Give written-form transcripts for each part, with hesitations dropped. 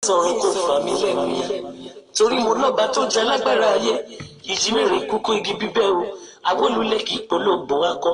tọrọ kó fà mí lẹ́nu yá torí mo lọ́ba tó jẹ lágbára ayé ìjímèrè kúkú igi bíbẹ́ o awolulẹ̀ kì í polówó akọ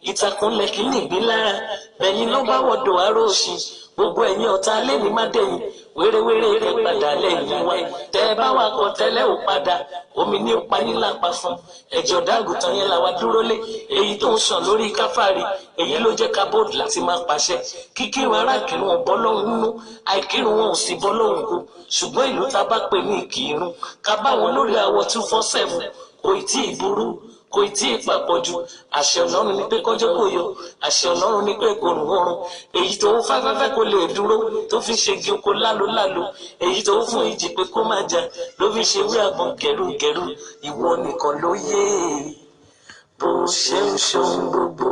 ìtàkùnlẹ̀ kì í nìgbín lára bẹ̀yìn ló bá wọ̀dọ̀ aróòṣì gbogbo ẹ̀yin ọ̀tá lẹ́ni má dẹ̀yìn wérewére rẹ̀ padà lẹ́yìn wa tẹ́ ẹ bá wà kọ tẹ́lẹ̀ ò padà omi ní payín lápá fún ẹ̀jọ̀ dágùtàn yẹn làwa dúró lé èyí tó ń sàn lórí káfárí èyí ló jẹ́ kábọ́ọ̀dù láti máa pàṣẹ kíkírun ará kírun wọn bọ́ lọ́hùn nínú àìkírun wọn ò sì bọ́ lọ́hùn kú ṣùgbọ́n ìlú tá a bá pè ní ìkírun ká bá wọn lórí àwọ̀ 247 kò tí ì burú kò tí ì papọ̀ jù àṣẹ Ọlọ́run ni pé kọjọ́ kò yọ àṣẹ Ọlọ́run ni pé kò rùn ọrùn èyí tó ń fáfẹ́fẹ́ kó lè dúró tó fi ṣe igi oko lálolálo èyí tó ń fún ìjì pé kó má jà ló fi ṣe wí àgbọn gẹrugẹru ìwọ nìkan ló yé bó ṣe ń ṣohun gbogbo.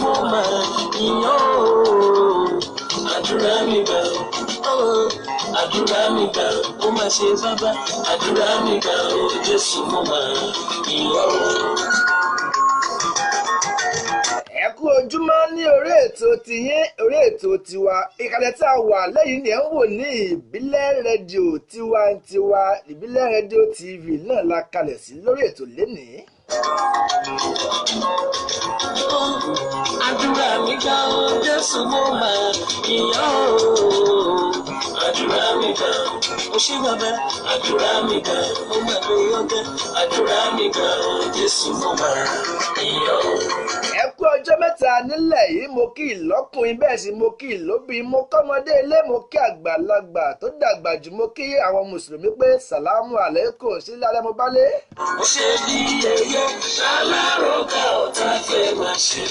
Mo máa yìn ọ́ àdúrà mi gbà àdúrà mi gbà ó máa ṣe bàbá àdúrà mi gbà ó Jésù mo máa yìn ọ́. Ẹ kú ojúmọ́ ní orí ètò tiyín orí ètò tiwa ìkàlẹ̀ tí a wà lẹ́yìn ni ẹ̀ ń wò ní ìbílẹ̀ rédíò tiwantiwa ìbílẹ̀ rédíò TV náà la kalẹ̀ sí lórí ètò lénìí. Àdúrà mi gbà ó Jésù mo máa yìn ọ́ àdúrà mi gbà ó ṣé bàbá àdúrà mi gbà ó máa gbé ọgá àdúrà mi gbà ó Jésù mo máa yìn ọ́. Ẹ kú ọjọ́ mẹ́ta nílẹ̀ yìí mo kí ìlọ́kùnrin bẹ́ẹ̀ sì mo kí ìlóbìnrin mo kọ́mọdé ilé mo kí àgbàlagbà tó dàgbà jù mo kí àwọn mùsùlùmí pé sàlámù àlékùm sílẹ̀ alẹ́ mo bá lé. Ó ṣe bí yẹ̀yẹ́ aláròkà ọ̀tá fẹ́ máa ṣe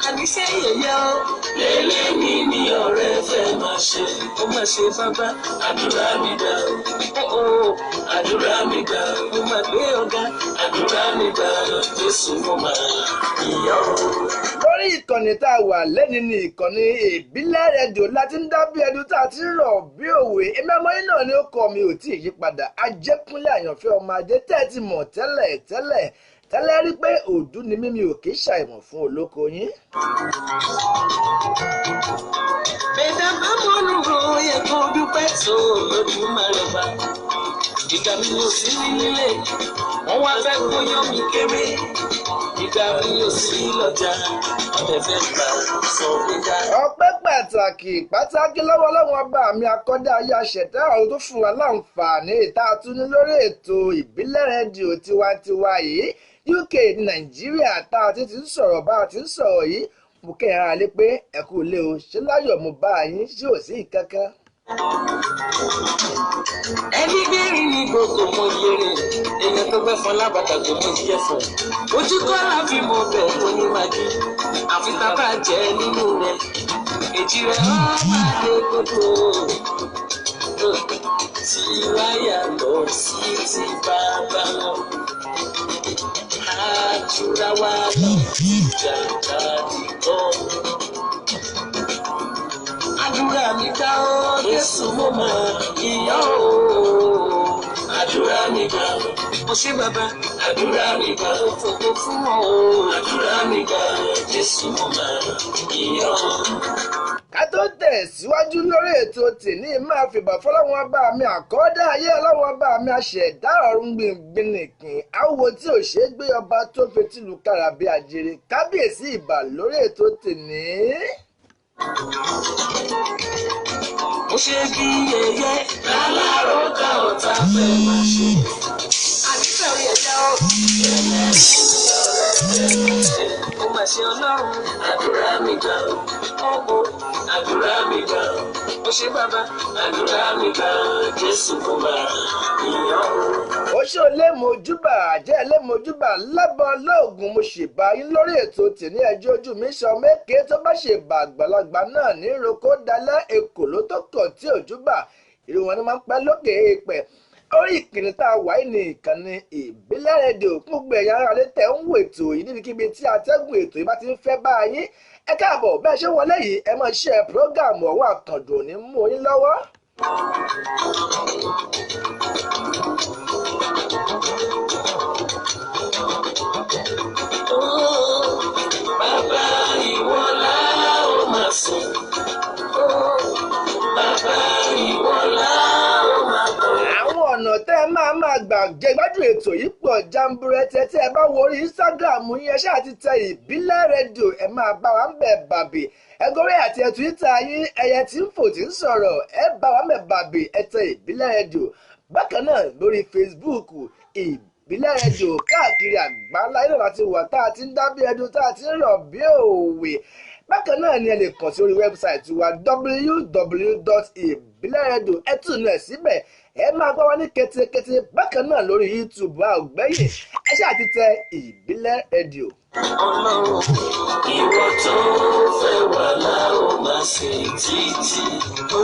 àníṣe yẹ̀yẹ́ ó lélẹ́ mi ní ọ̀rẹ́ fẹ́ máa ṣe ó máa ṣe bàbá àdúrà mi gbà ó àdúrà mi gbà ó máa gbé ọ̀gá àdúrà mi gbà Jésù mo máa yìn ọ́. Lórí ìkànnì tá a wà lẹ́ni ní ìkànnì ìbílẹ̀ rédíò láti ń dá bí ẹdun tá a ti rọ̀ bí òwe èmi ọmọ yín náà ni ó kọ́ mi ò tí ì yípadà Ajẹ́kúnlé Àyànfẹ́ ọmọ adé tẹ́ ẹ ti mọ̀ tẹ́lẹ̀ rí pé òdú ni mímí ò kì í ṣàìmọ̀ fún olóko yín. Bẹ́ẹ̀ bá mọ́nú ro yẹ kó dúpẹ́ tó Olódùmarè bá ìgbà mi ò sí nílé wọ́n wá fẹ́ kó yán mi kéré ìgbà mi ò sí lọ́jà ọ̀dẹ̀ fẹ́ gbà sọ mí dá. Ọpẹ́ pàtàkì lọ́wọ́ Ọlọ́run ọba mi akọ́dá ayé aṣẹ̀dá ọ̀run tó fún wa láǹfààní ìta àtúní lórí ètò ìbílẹ̀ rédíò tiwantiwa yìí UK Nàìjíríà tá a ti ń sọ̀rọ̀ bá a ti ń sọ̀rọ̀ yìí mo kẹ́yìn ara lé pé ẹ kú ilé o ṣé láyọ̀ mo bá yín ṣé ò sí ìkankan. Ẹni bẹ́ẹ̀rì ní gbogbo mo yẹrẹ èèyàn tó fẹ́ fọn lábàtà tó mú yẹ fún ojú kọ́ la fi mọ bẹ́ẹ̀ tó ní magi àfi tábà jẹ́ nínú rẹ̀ èjì rẹ̀ ọ́ máa lé gbogbo tí wáyà lọ sí ti bàbá wọn àdúrà wa lọ jàǹdà dìbò. Àdúrà mi gbà ó Jésù mo máa yìn ọ́ àdúrà mi gbà ó mo ṣé bàbá àdúrà mi gbà ó fògo fún ọ àdúrà mi gbà ó Jésù mo máa yìn ọ́. Ká tó tẹ̀síwájú lórí ètò tèmi máa fìbà fọlọ́wọ́n bá mi àkọ́dá ayé ọlọ́wọ́n bá mi àṣẹ̀dá ọ̀run gbìngbìn nìkìn àwo tí ò ṣeé gbé ọba tó fetí lu kára bí ajere kábíyèsí ìbà lórí ètò tèmi. Ó ṣe bí yẹ̀yẹ́ aláròkà ọ̀tá fẹ́ máa ṣe àdìsẹ́ yẹ̀yẹ́ ó ó máa ṣe Ọlọ́run àdúrà mi gbà ó àdúrà mi gbà ó ṣe bàbá àdúrà mi gbà Jésù mo máa yìn ọ́. Ó ṣe olémojúbà àjẹ́ ẹlẹ́mojúbà lábọ́ lóògùn mo ṣèbá yín lórí ètò tèmi ẹjọ́ ojú mi sọ méke tó bá ṣèbà àgbàlagbà náà ní roko dalẹ̀ èkó ló tó kọ̀ tí òjúbà irú wọn ni máa ń pẹ́ lókè èèpẹ̀ orí ìkànnì tá a wà ní ìkànnì ìbílẹ̀ rédíò fún gbogbo ẹ̀yà ara lè tẹ̀ ń wo ètò yìí níbikíbi tí atẹ́gùn ètò yìí bá ti ń fẹ́ bá yín ẹ káàbọ̀ bẹ́ẹ̀ ṣe wọlé yìí ẹ máa ṣe prógáàmù ọ̀hún àkàndùn ní mú yín lọ́wọ́. Bàbá ìwọ la ó máa sìn. Bàbá ìwọ la ó máa bọ̀. Àwọn ọ̀nà tẹ́ ẹ máa gbà jẹ gbádùn ètò yìí pọ̀ jamburẹtẹ tí ẹ bá wo orí Instagram yín ẹ ṣáà ti tẹ ìbílẹ̀ rédíò ẹ máa bá wa ń bẹ̀ bàbí ẹgọrí àti ẹ Twitter yín ẹyẹ tí ń fò tí ń sọ̀rọ̀ ẹ bá wa ń bẹ̀ bàbí ẹ tẹ ìbílẹ̀ rédíò bákan náà lórí Facebook ìbílẹ̀ rédíò káàkiri àgbáńlá ilé láti wà tá a ti ń dábí ẹdun tá a ti ń rọ̀ bí òwe bákan náà ni ẹ lè kàn sí orí wẹ́bsáìtì wa www.ibileradio ẹ tún náà síbẹ̀ ẹ máa gbọ́ wa ní kétékété bákan náà lórí YouTube àgbẹ̀yìn ẹ ṣáà ti tẹ ìbílẹ̀ rédíò. Ọlọ́run ìwọ tó fẹ́ wà láò máa ṣe títí ó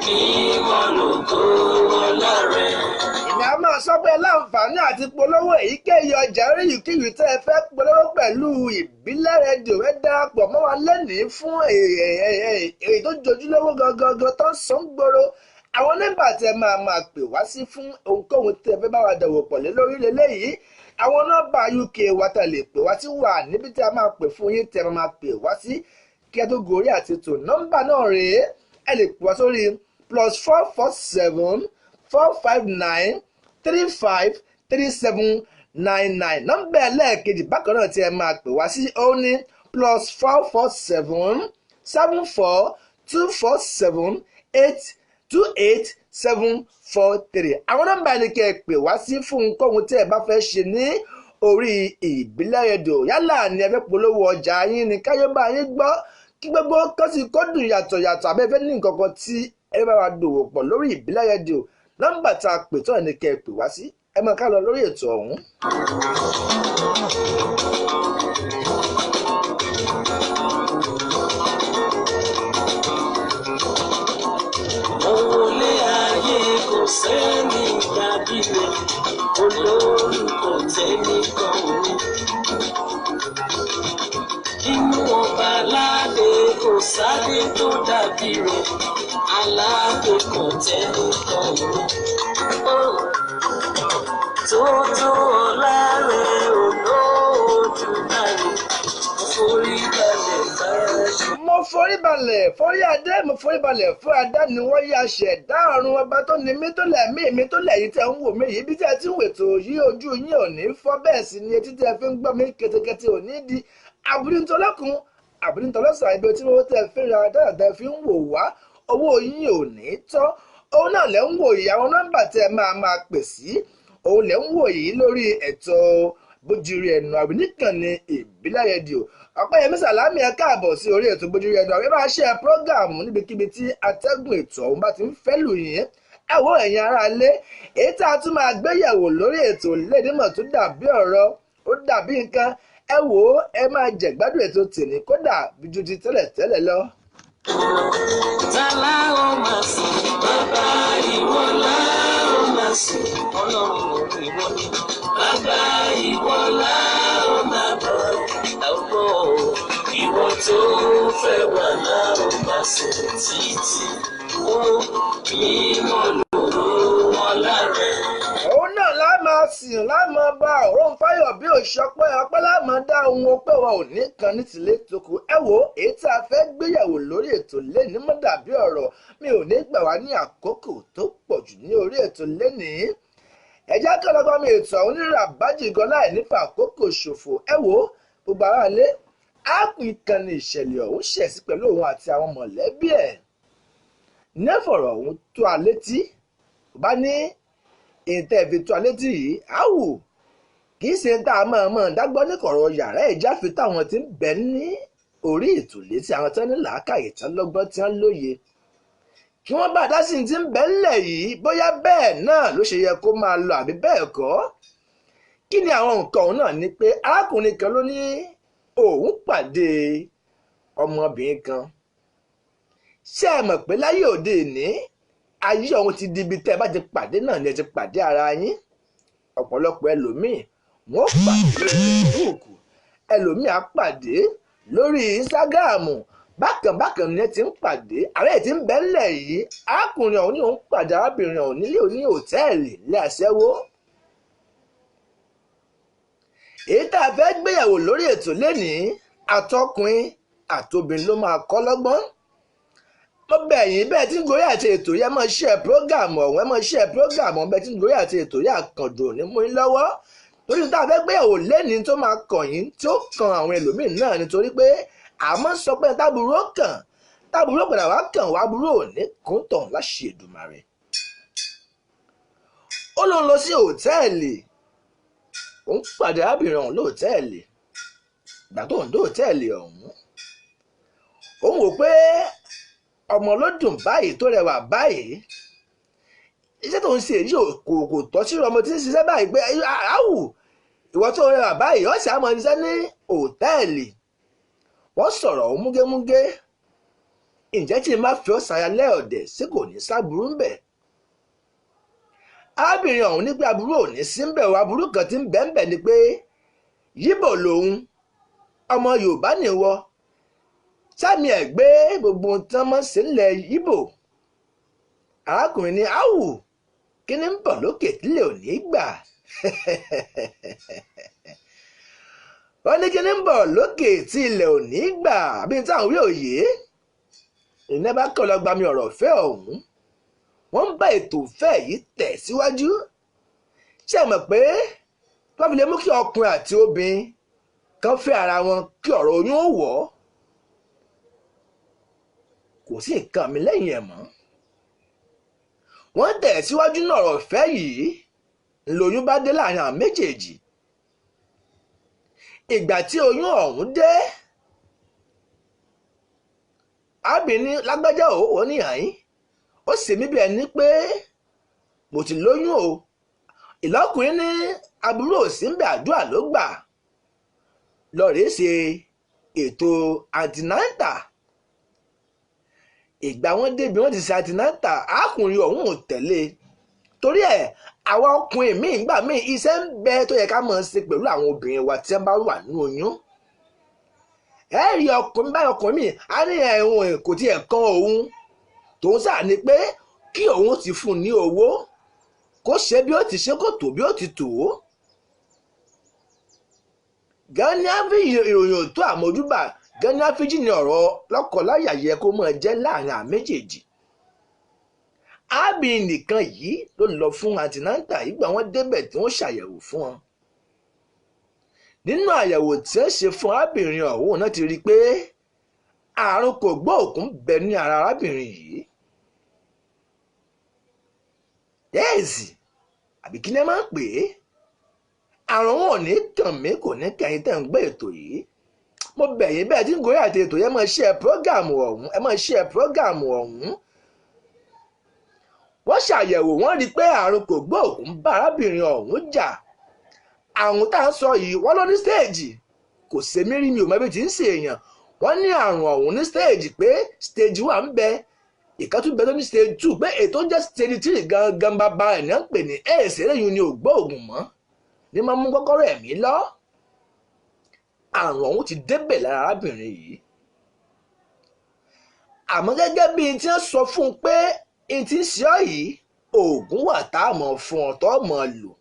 mímọ́ lógo ọlá rẹ̀. Èmi a máa sọ pé láǹfààní àti polówó èyíkéyìí ọjà orí yìíkéyìí tẹ́ ẹ fẹ́ polówó pẹ̀lú ìbílẹ̀ rédíò ẹ darapọ̀ mọ́ wa lẹ́nìí fún èyí tó jojúlówó gangan tó ń sàn gbòòrò àwọn nọ́mbà tẹ́ máa pè wá sí fún ohunkóhun tẹ́ ẹ fẹ́ bá wa dòwò pọ̀ lé lórí lélẹ́yìí àwọn nọ́mbà UK wa tá lè pè wá sí wà níbi tí a máa pè fún yín tẹ́ máa pè wá sí kí ẹ tó gorí àti tò nọ́mbà náà rèé ẹ lè pè wá sórí +447-459-353799 nọ́mbà ẹlẹ́ẹ̀kejì bákan náà tí ẹ máa pè wá sí ó ní +447-247-828-743 àwọn nọ́mbà ni kẹ́ ẹ pè wá sí fún ohunkóhun tí ẹ bá fẹ́ ṣe ní orí ìbílẹ̀ rédíò yálà ni ẹ fẹ́ polówó ọjà yín ni káyọ̀ bá yín gbọ́ kí gbogbo kọ́sì kọ́dùn yàtọ̀ abẹ́fẹ́ ní nǹkan kan tí ẹ bá wa dòwò pọ̀ lórí ìbílẹ̀ rédíò nọ́mbà tá a pè tó ẹ̀ ní kẹ́ ẹ pè wá sí ẹ máa ká lọ lórí ètò ọ̀hún. Òwòlé ayé kò sẹ́ni dàbí rẹ̀ olórúkọ tẹ́nìkan ní. Inú ọba aládé kò sáré tó dàbí rẹ̀ aládé kan tẹ́nìkan ní. Tótó ọlá rẹ̀ Olódùmarè mo forí balẹ̀ forí adé mo forí balẹ̀ fún adá ni wọ́n yá ṣẹ̀dá ọ̀run ọba tó ní mí tó lẹ̀mí mi tó lẹ̀yìn tẹ̀ ń wò mí yìí bí tí ẹ ti ń wètò yí ojú yín ò ní fọ́ bẹ́ẹ̀ sì ni etí tí ẹ fi ń gbọ́ mí ketekete ò ní di àbúrítọ́lọ́kùn àbúrítọ́lọ́sàn ibi tí wọ́n tẹ̀ fi ra dáadáa fi ń wò wá owó yín ò ní tán òun náà lẹ́ ń wò yìí àwọn nọ́mbà tẹ́ máa pè sí òun lẹ́ ń wò yìí lórí ètò Bojuri ẹnu àbí níkànnì ìbílẹ̀ rédíò Ọpẹ́yẹmí Sàlámì ẹ káàbọ̀ sí orí ètò Bojuri ẹnu àbí máa ṣe prógáàmù níbikíbi tí atẹ́gùn ètò ọ̀hún bá ti ń fẹ́ lù yín ẹ wo ẹ̀yin ará ilé èyí tá a tún máa gbéyẹ̀wò lórí ètò lédèmọ̀ tó dàbí ọ̀rọ̀ ó dàbí nǹkan ẹ wò ó ẹ máa jẹ̀gbádùn ètò tèmi kódà ju ti tẹ́lẹ̀ lọ. Tálá ó máa sìn bàbá ìwọ la ó máa sìn Ọlọ́run ìwọ ni bàbá ìwọ la ó máa bọ̀ àwọ̀ ìwọ tó fẹ́ wà la ó máa sìn títí ó mímọ́ lòrò ọlá rẹ̀. Òun náà lá máa sìn lá máa bá òun fáyọ̀ bí òṣọpẹ́ ọpẹ́ lá máa dá ohun ọpẹ́ wa ò ní kan ní tìlé tókù ẹ wo èyí tá a fẹ́ gbéyàwó lórí ètò lẹ́ni mọ́ dàbí ọ̀rọ̀ mi ò ní gbà wá ní àkókò tó pọ̀ jù ní orí ètò lẹ́nìí ẹ̀já kọ́lọ́gbọ́n mi ètò àwọn onírà bájìgan láì nípa àkókò ṣòfò ẹ wo gbogbo ara lé áàpù ìkànnì ìṣẹ̀lẹ̀ ọ̀hún ṣẹ̀sí pẹ̀lú òun àti àwọn mọ̀lẹ́bí ẹ̀ nẹ́fọ̀rọ̀ ọ̀hún tó a létí bá ní ìtẹ́ fi tó a létí yìí áwù kì í ṣe tá a máa dágbọ́ ní kọ̀rọ̀ yàrá ìjáfi táwọn ti ń bẹ ní orí ètò létí àwọn tán ní làákàyè tán lọ́gbọ́n tí wọ́n lóye kí wọ́n bá dá sí ti ń bẹ ńlẹ̀ yìí bóyá bẹ́ẹ̀ náà ló ṣe yẹ kó máa lọ àbí bẹ́ẹ̀ kọ́ kí ni àwọn nǹkan òun náà ni pé arákùnrin kan ló ní òun pàdé ọmọbìnrin kan ṣé ẹ mọ̀ pé láyé òde ìní ayé ọ̀hún ti di ibi tẹ́ ẹ bá ti pàdé náà ni ẹ ti pàdé ara yín. Ọ̀pọ̀lọpọ̀ ẹlòmíì wọ́n pàdé lórí Facebook, ẹlòmíì á pàdé lórí Instagram, bákan ni ẹ ti ń pàdé. ààrẹ tí ń bẹ́ńlẹ̀ yìí, arákùnrin ọ̀hún ni òun pàdé arábìnrin ọ̀hún nílé òní hòtẹ́ẹ̀lì ilé aṣẹ́wó. èyí tá a fẹ́ gbéyàwó lórí ètò lénìí, àtọkùnrin àtobìnrin ló máa kọ́ lọ́gbọ́n. mo bẹ̀ yín bẹ́ẹ̀ tí ń gorí àti ètò yẹn máa share program ọ̀hún, ẹ máa share program ọ̀hún bẹ́ẹ̀ tí ń gorí àti ètò yẹn àkàndùn ní mú yín lọ́wọ́. torí tá a fẹ́ gbéyàwó lénìí tó máa kàn yín tí ó kan àwọn ẹlòmíín náà, nítorí pé àmọ́ sọ pé táburú ó kàn, táburú ó padà wá kàn wá, burú ò ní kún tàn láṣẹ Èdùmàrè. ó lóun lọ sí hòtẹ́ẹ̀lì, òun pàdé arábìnrin ọ̀hún lóòtẹ́ẹ̀lì. ìgbà tó ń dé hòtẹ́ẹ̀lì ọ̀hún, òun wò pé ọmọ ló dùn báyìí tó rẹwà báyìí, iṣẹ́ tó ń ṣe yìí kò tọ́ sí ọmọ tí ń ṣiṣẹ́ báyìí pé áwù ìwọ tó rẹwà báyìí ọ̀sẹ̀ àmọ́ iṣẹ́ ní hòtẹ́ẹ̀lì. wọ́n sọ̀rọ̀ ọ̀hún múgémúgé. ǹjẹ́ tí n bá fi ọ́ ṣayalẹ́ ọ̀dẹ̀ sí kò ní sábúrú ń bẹ̀? arábìnrin ọ̀hún ní pé aburú ò ní sí ń bẹ̀ o, aburú kan tí ń bẹ̀ ń bẹ̀ ni pé yíbò lòun, ọmọ Yorùbá nìwọ, sáàmì ẹ̀ gbé gbogbo tán mọ́ sílẹ̀ yíbò. arákùnrin ní áwù kí ni ń bọ̀ lókè tílẹ̀ ò ní gbà. wọ́n ní kí ni ń bọ̀ lókè tí ilẹ̀ ò ní gbà, bí n táwọn wí òye. ìní bá kọ́ lọ gba mi ọ̀rọ̀ fẹ́ ọ̀hún, wọ́n ń bá ètò ìfẹ́ yìí tẹ̀ síwájú. ṣé ẹ mọ̀ pé wọ́n fi lè mú kí ọkùnrin àti obìnrin kan fẹ́ ara wọn kí ọ̀rọ̀ oyún ó wọ̀, kò sí nǹkan mi lẹ́yìn ẹ̀ mọ́. wọ́n tẹ̀ síwájú náà ọ̀rọ̀ ìfẹ́ yìí, ńlóyún bá dé láàrin àwọn méjèèjì. ìgbà tí oyún ọ̀hún dé, arábìnrin lágbájá ò ní àyín, ó sì mí bí ẹni pé mo ti lóyún o. ìlọ́kùnrin ní aburú òsì ń bẹ, àdúrà ló gbà. lọ́ọ̀rẹ́ ṣe ètò antinata. ìgbà wọn débi wọn ti ṣe antinata, arákùnrin ọ̀hún ò tẹ̀lé. torí ẹ̀ àwọn ọkùnrin míì gbà míì iṣẹ́ ń bẹ tó yẹ ká máa ṣe pẹ̀lú àwọn obìnrin wa tí wọ́n bá wà nínú oyún. ẹ rí ọkùnrin báyìí, ọkùnrin míì á ní ẹ̀hún kò tiẹ̀ kan òun, tòun sáà ni pé kí òun ti fún un ní owó, kó ṣe bí ó ti ṣe, kó tó bí ó ti tò ó. gani afi ìròyìn òtó àmójúbà, gani afiji ni ọ̀rọ̀ lọ́kọláya yẹ kó máa jẹ́ láàrin àwọn méjèèjì. ábì nìkan yìí ló lọ fún antinata ìgbà wọn débẹ̀ tí wọ́n ṣàyẹ̀wò fún wọn. nínú àyẹ̀wò tí wọ́n ṣe fún arábìnrin ọ̀hún náà ti rí i pé àrùn kògbóògùn bẹ ní ara arábìnrin yìí. yẹ́ẹ̀sì àbí kí ni ẹ máa ń pè é, àrùn wọn ò ní tàn mí, kò ní kẹ́yìn tẹ̀ ń gbé ètò yìí. mo bẹ̀ yín bẹ́ẹ̀ tí ń gorí àti ètò yẹn máa share program ọ̀hún, ẹ máa share program ọ̀hún. wọ́n ṣàyẹ̀wò, wọ́n rí i pé àrùn kògbóògùn bá arábìnrin ọ̀hún jà. àrùn tá à ń sọ yìí wọ́n ló ní stage, kò ṣe mí rí, mi ò mọ ibi tí ń ṣe èèyàn. wọ́n ní àrùn ọ̀hún ní stage, pé stage 1 ń bẹ, ìkan tún bẹ tó ní stage 2, pé ètò jẹ́ stage 3 gangan bàbá ẹ̀ ní à ń pè ní AIDS. eléyìí ni ò gbóògùn mọ́, ní máa mú kọ́kọ́rọ́ ẹ̀mí lọ. àrùn ọ̀hún ti débẹ̀ lára arábìnrin yìí. àmọ́ gẹ́gẹ́ bí n ti ń sọ fún un pé n ti ń ṣe ọ́ yìí, oògùn wà tá a mọ̀ fún ọ tó mọ̀ lò.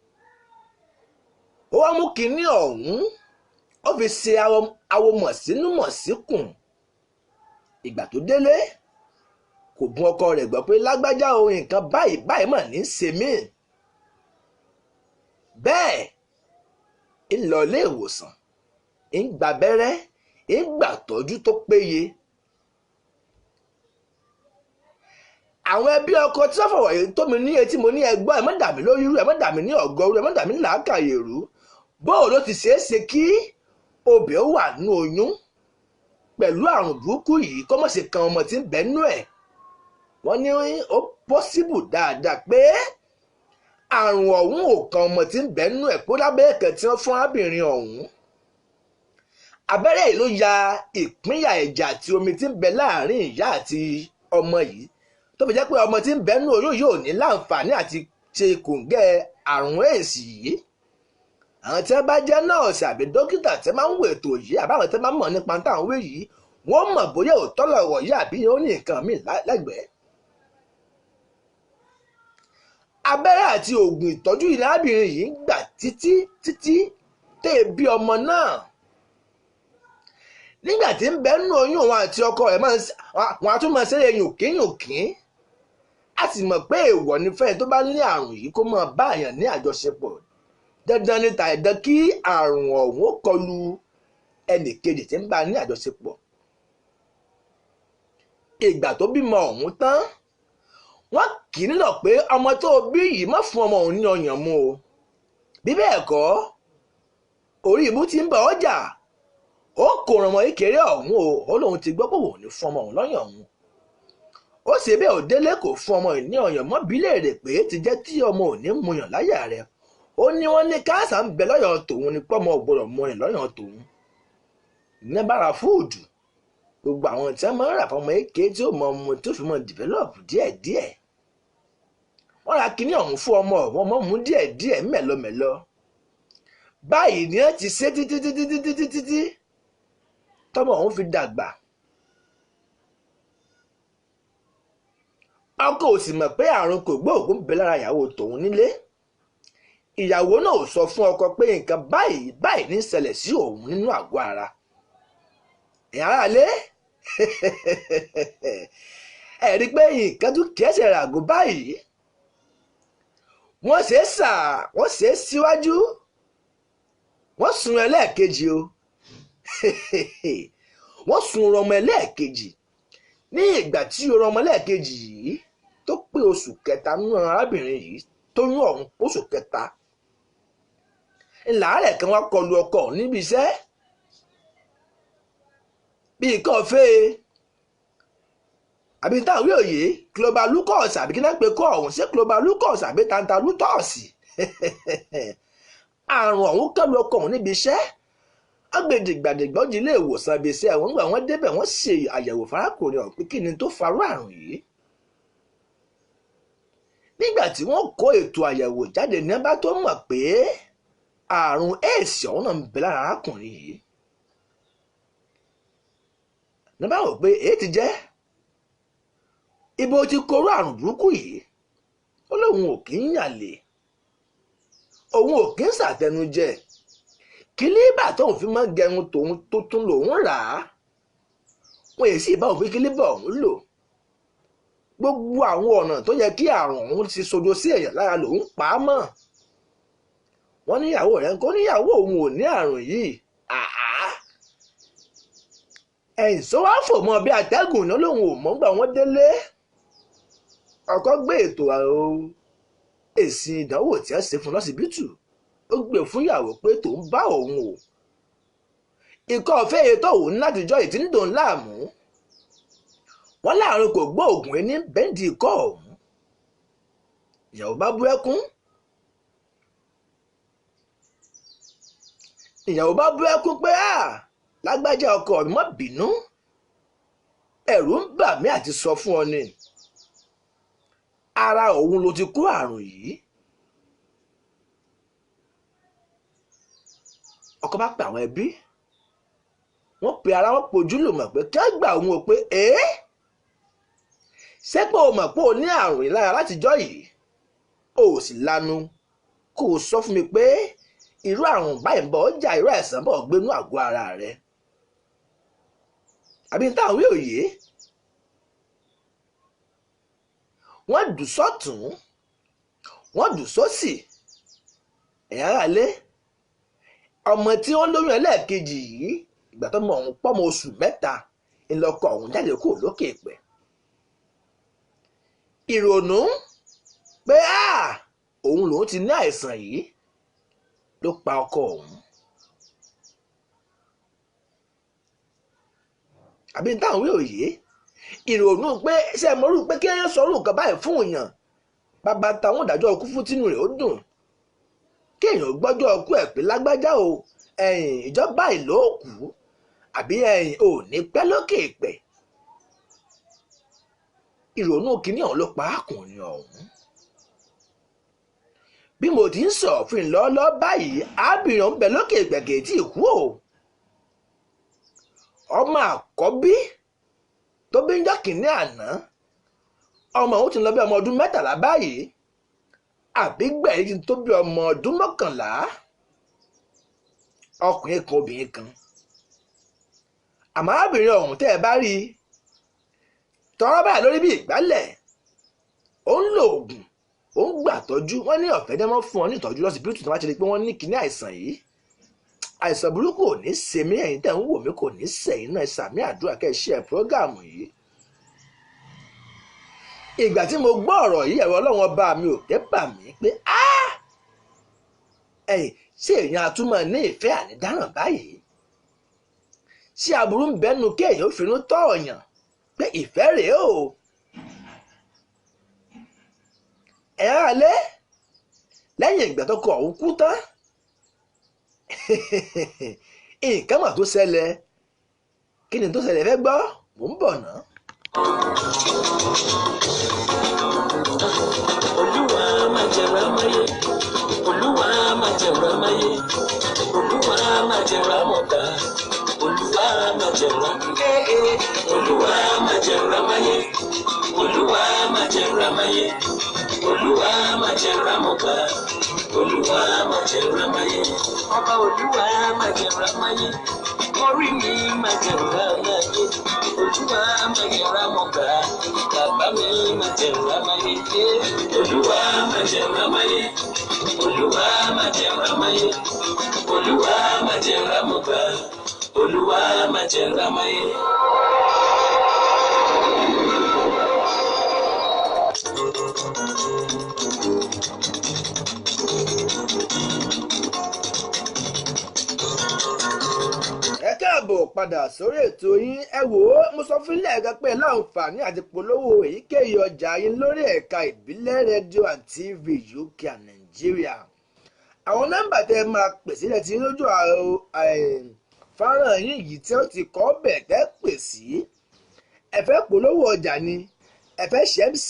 ó wá mú kinní ọ̀hún, ó fi ṣe awo mọ̀sínú mọ̀síkùn. ìgbà tó délé kò bún ọkọ rẹ̀ gbọ́ pé lágbájá o, nǹkan báyìí báyìí mà ní í ṣe mí. bẹ́ẹ̀ ń lọ ilé ìwòsàn, ń gba abẹ́rẹ́, ń gbà tọ́jú tó péye. àwọn ẹbí ọkọ tí wọ́n fọwọ́ tó mi ní etí, mo ní ẹgbọ́n ẹ má dà mí lórí rú, ẹ má dà mí ní ọ̀gọ́rú, ẹ má dà mí ní làákàyè rú. bóò ló ti ṣeé ṣe kí obìnrin wà nínú oyún pẹ̀lú àrùn burúkú yìí kó má ṣe kan ọmọ tí ń bẹ nínú ẹ̀? wọ́n ní ó pọ́síbù dáadáa pé àrùn ọ̀hún ò kan ọmọ tí ń bẹ nínú ẹ̀, kó lábẹ́ ẹ̀kẹ́ tí wọ́n fún arábìnrin ọ̀hún. abẹ́rẹ́ yìí ló ya ìpínyà ẹ̀jẹ̀ àti omi tí ń bẹ láàrin ìyá àti ọmọ yìí tó fi jẹ́ pé ọmọ tí ń bẹ́nu oyún yóò ní láǹfààní àti ṣe kòǹgẹ́ àrùn èsì yìí. Àwọn tí wọ́n bá jẹ́ nọ́ọ̀sì àbí dókítà tí wọ́n máa ń wo ètò yìí àbáwọn tí wọ́n máa ń mọ̀ nípa táwọn wé yìí wọ́n mọ̀ bóyá òótọ́ lọ̀rọ̀ yìí àbí ó ní nǹkan míì lẹ́gbẹ̀ẹ́. Abẹ́rẹ́ àti oògùn ìtọ́jú ilẹ̀ arábìnrin yìí ń gbà títí tẹ́ bí ọmọ náà. Nígbà tí ń bẹ́nu oyún òun àti ọkọ rẹ̀ wọn á tún máa ṣeré yùnkínyùnkín. A sì mọ̀ pé èèwọ̀ ni fẹ́ẹ̀ tó bá ní àrùn yìí kó máa bá àyàn ní àjọṣepọ̀. Dandan ni tàìdán kí àrùn ọ̀hún ó kọlu ẹnì kejì tí ń bá ní àjọṣepọ̀. Ìgbà tó bímọ ọ̀hún tán wọ́n kì í nílò pé ọmọ tó bí yìí má fún ọmọ òun ní ọyàn mu o. Bí bẹ́ẹ̀ kọ́ orí ìbú ti ń bọ̀ ọjà ó kò ràn ọmọ ìkéré ọ̀hún o. Ó lóun ti gbọ́ pé òun ní fún ọmọ òun lọ́yàn òun. Ó sì bẹ́ẹ̀ ò délé kò fún ọmọ ní ọyàn mọ́ bí léèrè pé ti jẹ́ tí ọmọ ò ní muyàn láyà rẹ̀. Ó ní wọ́n ní káàsà ń bẹ lọ́yàn tòun ni pọ́mọ ò gbọ́dọ̀ muyàn lọ́yàn tòun. Ní bára fúùdù gbogbo àwọn tí wọ́n máa ń rà fọmọ èké tí ó mọ ọmọ tó fi mọ dìvẹ́lọ́pù díẹ̀díẹ̀. Wọ́n ra kinní ọ̀hún fún ọmọ mú díẹ̀díẹ̀ mẹ́lọmẹ́lọ. Báyìí ni wọ́n ti ṣe títí tọ́mọ ọ̀hún fi dàgbà. Ọkọ ò sì mọ̀ pé àrùn kògbóògùn bẹ lára ìyàwó tòun nílé. Ìyàwó náà ò sọ fún ọkọ pé nǹkan báyìí ní ṣẹlẹ̀ sí òun nínú àgọ́ ara. Ìyàrá lé ẹ̀rí pé nǹkan tún kẹ́sẹ̀ ràgó báyìí. Wọ́n ṣe é síwájú wọ́n sun ẹlẹ́ẹ̀kejì o. Wọ́n sun ọmọ ẹlẹ́ẹ̀kejì ní ìgbà tí ọmọ ẹlẹ́ẹ̀kejì yìí tó pé oṣù kẹta nínú arábìnrin yìí tó yún ọ̀hún oṣù kẹta. Ìlàárẹ̀ kan wá kọlu ọkọ níbi iṣẹ́ bí nǹkan fẹ́ àbí táwọn òye clobalúkọ̀s àbí kí náà pé kọ́ ọ̀hún ṣé clobalúkọ̀s àbí tantalútọ̀ọ̀sì. Àrùn ọ̀hún kọlu ọkọ ọ̀hún níbi iṣẹ́. Agbèdìgbàdìgbọ́jì ilé ìwòsàn ibi iṣẹ́ wọn gbà wọ́n débẹ̀ wọ́n ṣe àyẹ̀wò fárákùnrin ọ̀hún pé kí ni tó farú àrùn yìí. Nígbà tí wọ́n kó ètò àyẹ̀wò jáde ní bá tó mọ̀ pé àrùn éèsì ọ̀hún náà ń bẹ lára arákùnrin yìí. Ní bá wò pé èyí ti jẹ́ ibo ti kóró àrùn burúkú yìí. Ó lóun ò kí ń yàlè òun ò kí ń ṣàtẹnujẹ. Kílíbà tóun fi máa ń gẹrun tòun tó tún lòun rà á. Wọ́n èsì bá òun fi kílíbà ọ̀hún lò. Gbogbo àwọn ọ̀nà tó yẹ kí àrùn ọ̀hún ti sodo sí èèyàn lára lòun pa á mọ́. Wọ́n níyàwó rẹ̀ ń kó níyàwó òun ò ní àrùn yìí. Ẹ̀yìn sọ wá fò mọ́ bí atẹ́gùn náà lòun ò mọ́ gbà wọ́n délé. Ọkọ gbé ètò èsì ìdánwò tí wọ́n ṣe fún lọ́sibítù. Ó gbé fún ìyàwó pé tòun bá òun o. Ikọ́ ọ̀fẹ́ ètò òun látijọ́ ìtí ń dòun láàmú. Wọ́n láàrin kò gbóògùn ẹni bẹ́ǹdì ikọ́ ọ̀hún. Ìyàwó bá bú ẹkún. Ìyàwó bá bú ẹkún pé lágbájá ọkọ mi má bínú. Ẹ̀rù ń bà mí àti sọ fún ọ ni. Ara òun ló ti kó àrùn yìí. Ọkọ bá pe àwọn ẹbí. Wọ́n pe ara wọn pojú lò mọ̀ pé kí á gbà òun ò pé ṣé pé o mọ̀ pé o ní àrùn yìí lára látijọ́ yìí. O sì lanu kó o sọ fún mi pé irú àrùn báyìí ń bọ̀ ọjà irú àìsàn bọ̀ gbénú àgọ́ ara rẹ̀. Àbí táwọn òye. Wọ́n dù sọ́tún wọ́n dù sósì. Ẹ̀yà ara lé ọmọ tí wọ́n lóyún ẹlẹ́ẹ̀kejì yìí ìgbà tó mọ òun pọ́mọ oṣù mẹ́ta ńlọkọ òun jáde kó lókè pẹ̀. Ìrònú pé òun lòun ti ní àìsàn yìí ló pa ọkọ òun. Àbí táwọn òye. Ìrònú pé ṣe mọ́rú pé kí ẹyẹ sọ̀rọ̀ nǹkan báyìí fún èèyàn. Bàbá táwọn ìdájọ́ ikú fún tínú rẹ̀ ó dùn. Kéèyàn gbọ́jọ́ ọkú ẹ̀ pé lágbájá o ìjọba ìlú òkú àbí ò ní pẹ́ lókè pẹ̀. ìrònú kínní ọ̀hún ló pa ákùnrin ọ̀hún. bí mo ti ń sọ fún ìlọ́lọ́ báyìí arábìnrin ọ̀hún bẹ lókè gbẹ̀gẹ̀ tí ì kú o. ọmọ àkọ́bí tó bí ń jọ́ kínní àná ọmọ òun ti lọ bí ọmọ ọdún 13 báyìí àbígbẹ̀yìn tó bí ọmọ ọdún 11 ọkùnrin kan obìnrin kan. àmọ́ arábìnrin ọ̀hún tẹ́ ẹ bá rí i tọ́rọ́ báyìí lórí bí ìgbálẹ̀ ó ń lo oògùn ó ń gbà tọ́jú wọ́n ní ọ̀fẹ́ dẹ́mọ́ fún ọ ní ìtọ́jú lọ́sibítù tí wọ́n ti rí pé wọ́n ní kíní àìsàn yìí. àìsàn burúkú ò ní ṣe mí, ẹ̀yin tẹ́ ń wò mí kò ní sẹ̀yìn náà sàmì àdúrà kẹ́ ẹ ṣe ẹ̀ prógáàmù yìí. ìgbà tí mo gbọ́ ọ̀rọ̀ yìí ẹ̀rọ ọlọ́run ọba mi ò tẹ́ bà mí pé ẹ̀yin ṣé èèyàn àtúmọ̀ ní ìfẹ́ ànídáràn báyìí? ṣé aburú ń bẹ́nu kí èèyàn ó finú tọ́ ọ̀yàn pé ìfẹ́ rèé o? ẹ̀rọ alẹ́ lẹ́yìn ìgbà tó kọ òun kú tán nǹkan mà tó ṣẹlẹ̀. kí ni tó ṣẹlẹ̀ fẹ́ gbọ́? mò ń bọ̀ ná. Olúwa máa jẹ̀rọ amáyé, Olúwa máa jẹ̀rọ amáyé, Olúwa máa jẹ̀rọ amọ̀ta, Olúwa máa jẹ̀rọ Olúwa máa jẹ̀rọ amáyé, Olúwa máa jẹ̀rọ amáyé, Olúwa máa jẹ̀rọ amọ̀ta, Olúwa máa jẹ̀rọ amáyé, ọba Olúwa máa jẹ̀rọ amáyé, orí mi máa jẹ̀rọ amáyé, Olúwa máa jẹ̀rọ amọ̀ta, bàbá mi máa jẹ̀rọ amáyé, Olúwa máa jẹ̀rọ amáyé, Olúwa máa jẹ̀rọ amáyé, Olúwa máa jẹ̀rọ amọ̀ta, Olúwa máa jẹ̀rọ amáyé. ẹ káàbọ̀ padà sórí ètò yín. ẹ wò ó, mo sọ fún ilé ẹ̀ka pé láǹfààní àti polówó èyíkéyìí ọjà yín lórí ẹ̀ka ìbílẹ̀ rédíò and TV UK and Nàìjíríà. àwọn nọ́mbà tẹ́ ẹ máa pè sílẹ̀ tí lójú fọ́nrán yín yìí tí ó ti kọ́ bẹ̀ tẹ́ pè sí. ẹ fẹ́ polówó ọjà ni, ẹ fẹ́ ṣe MC,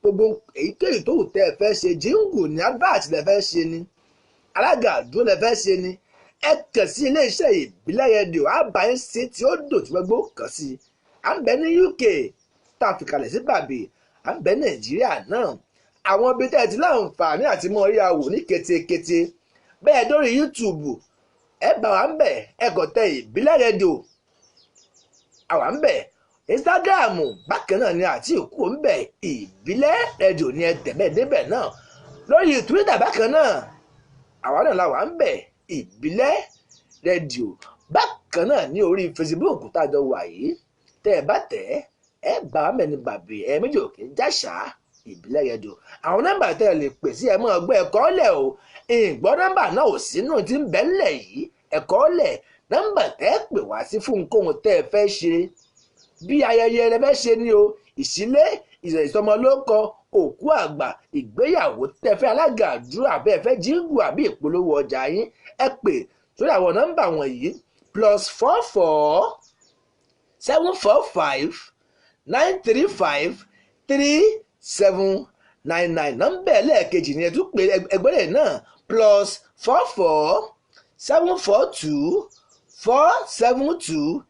gbogbo èyíkéyìí tó wù tẹ́ ẹ fẹ́ ṣe, jíǹgù ní advert lẹ fẹ́ ṣe ni, alága àdúró lẹ fẹ́ ṣe ni, ẹ kàn sí iléeṣẹ́ ìbílẹ̀ rédíò àbáyé sí tí ó dò tí gbogbo kàn sí. à ń bẹ ní UK tá a fi kalẹ̀ sí bàbí, à ń bẹ Nàìjíríà náà. àwọn ibi tẹ́ ẹ ti láǹfààní àti mọ orí àwò ní ketekete bẹ́ẹ̀ dórí YouTube ẹ bá wa ń bẹ̀, ẹ kàn tẹ ìbílẹ̀ rédíò àwa ń bẹ̀. Instagram bákan náà ni àti òkú ń bẹ̀, ìbílẹ̀ rédíò ni ẹ tẹ̀bẹ̀ débẹ̀ náà. lórí Twitter bákan náà àwa náà la wà ń bẹ̀, ìbílẹ̀ rédíò. bákan náà ní orí Facebook tá a jọ wà yìí tẹ́ ẹ bá tẹ̀ ẹ bá mẹ́ni bàbí ẹ méjì òkè jáṣà ìbílẹ̀ rédíò. àwọn nọ́mbà tẹ́ ẹ lè pè sí ẹ mọ́ ọgbẹ́ ẹ̀kọ́ lẹ̀ o. ìgbọ́ nọ́mbà náà ò sínú tí ń bẹ ńlẹ̀ yìí, ẹ̀kọ́ lẹ̀ nọ́mbà tẹ́ ẹ pè wá sí fún nǹkan tẹ́ ẹ fẹ́ ṣe. bí ayẹyẹ rẹ fẹ́ ṣe ni o, ìṣílé, ìsọmọlórúkọ, òkú àgbà, ìgbéyàwó tẹfẹ́, alága àdúrà bẹ́ẹ̀ fẹ́ jíǹgù àbí ìpolówó ọjà yín, ẹ pè sórí àwọn nọ́mbà wọ̀nyí +44 745 935 3799. nọ́mbà ẹlẹ́ẹ̀kejì ni ẹ tún pè ẹgbẹ́rẹ́ náà +44 742 472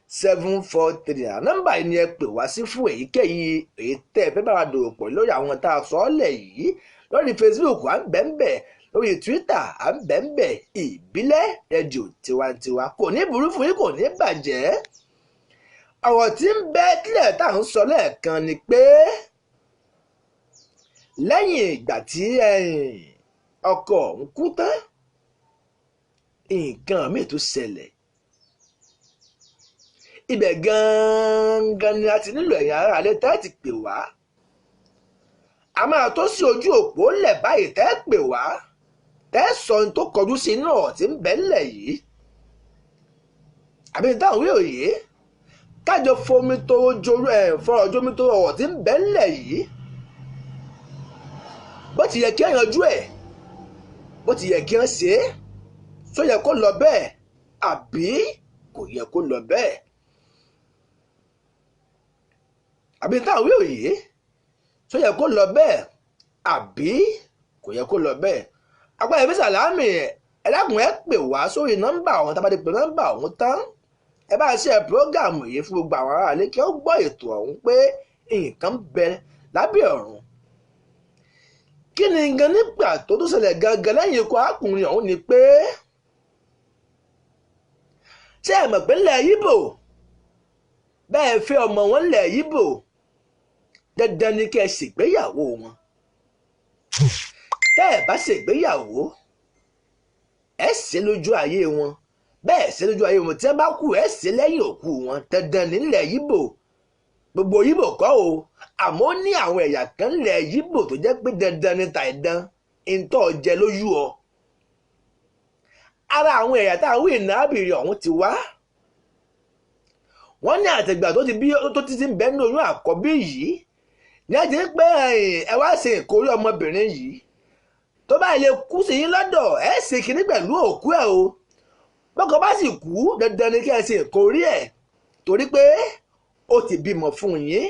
8743. nọ́mbà yìí ni ẹ pè wá sí fún èyíkéyìí èyí tẹ́ ẹ fẹ́ bá wa dòwò pọ̀ lórí àwọn tá a sọ ọ́ lẹ̀ yìí. lórí Facebook à ń bẹ̀ ń bẹ̀, lórí Twitter à ń bẹ̀ ń bẹ̀, ìbílẹ̀ rédíò tiwantiwa. kò ní burú fún yín, kò ní bàjẹ́. ọ̀rọ̀ tí ń bẹ kílẹ̀ tá à ń sọ lẹ́ẹ̀kan ni pé lẹ́yìn ìgbà tí ọkọ òun kú tán nǹkan míì tó ṣẹlẹ̀. ibẹ̀ gangan ni a ti nílò ẹ̀yin ará alẹ́ tẹ́ ti pè wá. a máa tó sí ojú òpó lẹ̀ báyìí tẹ́ pè wá, tẹ́ sọ ohun tó kọjú sí náà tí ń bẹ ńlẹ̀ yìí. àbí táwọn wí òye kájọ fomi tó fọ̀rọ̀ jómi tó ọ̀rọ̀ tí ń bẹ ńlẹ̀ yìí. bó ti yẹ kí ẹ yanjú ẹ̀, bó ti yẹ kí ẹ ṣe é, tó yẹ kó lọ bẹ́ẹ̀ àbí kò yẹ kó lọ bẹ́ẹ̀. àbí táwọn wí òye tó yẹ kó lọ bẹ́ẹ̀ àbí kò yẹ kó lọ bẹ́ẹ̀. apá ìbí Sàlámì ẹ̀dákùn ẹ pè wá sórí nọ́mbà ọ̀hún tá a bá ti pè nọ́mbà ọ̀hún tán ẹ bá ṣe prógáàmù yìí fún gbogbo àwọn aráàlú kí ó gbọ́ ètò ọ̀hún pé nǹkan bẹ lábẹ́ ọ̀run. kí ni gan nígbà tó ṣẹlẹ̀ gangan lẹ́yìn ikú arákùnrin ọ̀hún ni pé ṣé ẹ mọ̀ pé ńlẹ̀ Yíbò bẹ́ẹ̀ fẹ́ ọmọ wọn ńlẹ̀ Yíbò dandan ni kẹ́ ẹ ṣègbéyàwó wọn. tẹ́ ẹ bá ṣègbéyàwó ẹ ṣe lójú ayé wọn bẹ́ẹ̀ ṣe lójú ayé wọn tí wọ́n bá kú ẹ ṣe lẹ́yìn òkú wọn dandan nílẹ̀ Yíbò. gbogbo Yíbò kọ́ o àmọ́ ó ní àwọn ẹ̀yà kan nílẹ̀ Yíbò tó jẹ́ pé dandan ni tàìdán ìtọ́ jẹ lójú ọ. ara àwọn ẹ̀yà táwọn ìnábìrì ọ̀hún ti wá. wọ́n ní àtẹ̀gbà tó ti ń bẹ́ẹ̀ ní oyún àkọ́bí yìí ní ẹ ti ń pẹ́ ẹ wá ṣe ìkórè ọmọbìnrin yìí tó bá lè kú sí yín lọ́dọ̀ ẹ ṣe kínní pẹ̀lú òkú ẹ̀ o bọ́kọ bá sì kú dandan ni kí ẹ ṣe ìkórè ẹ̀ torí pé ó ti bímọ fún yín.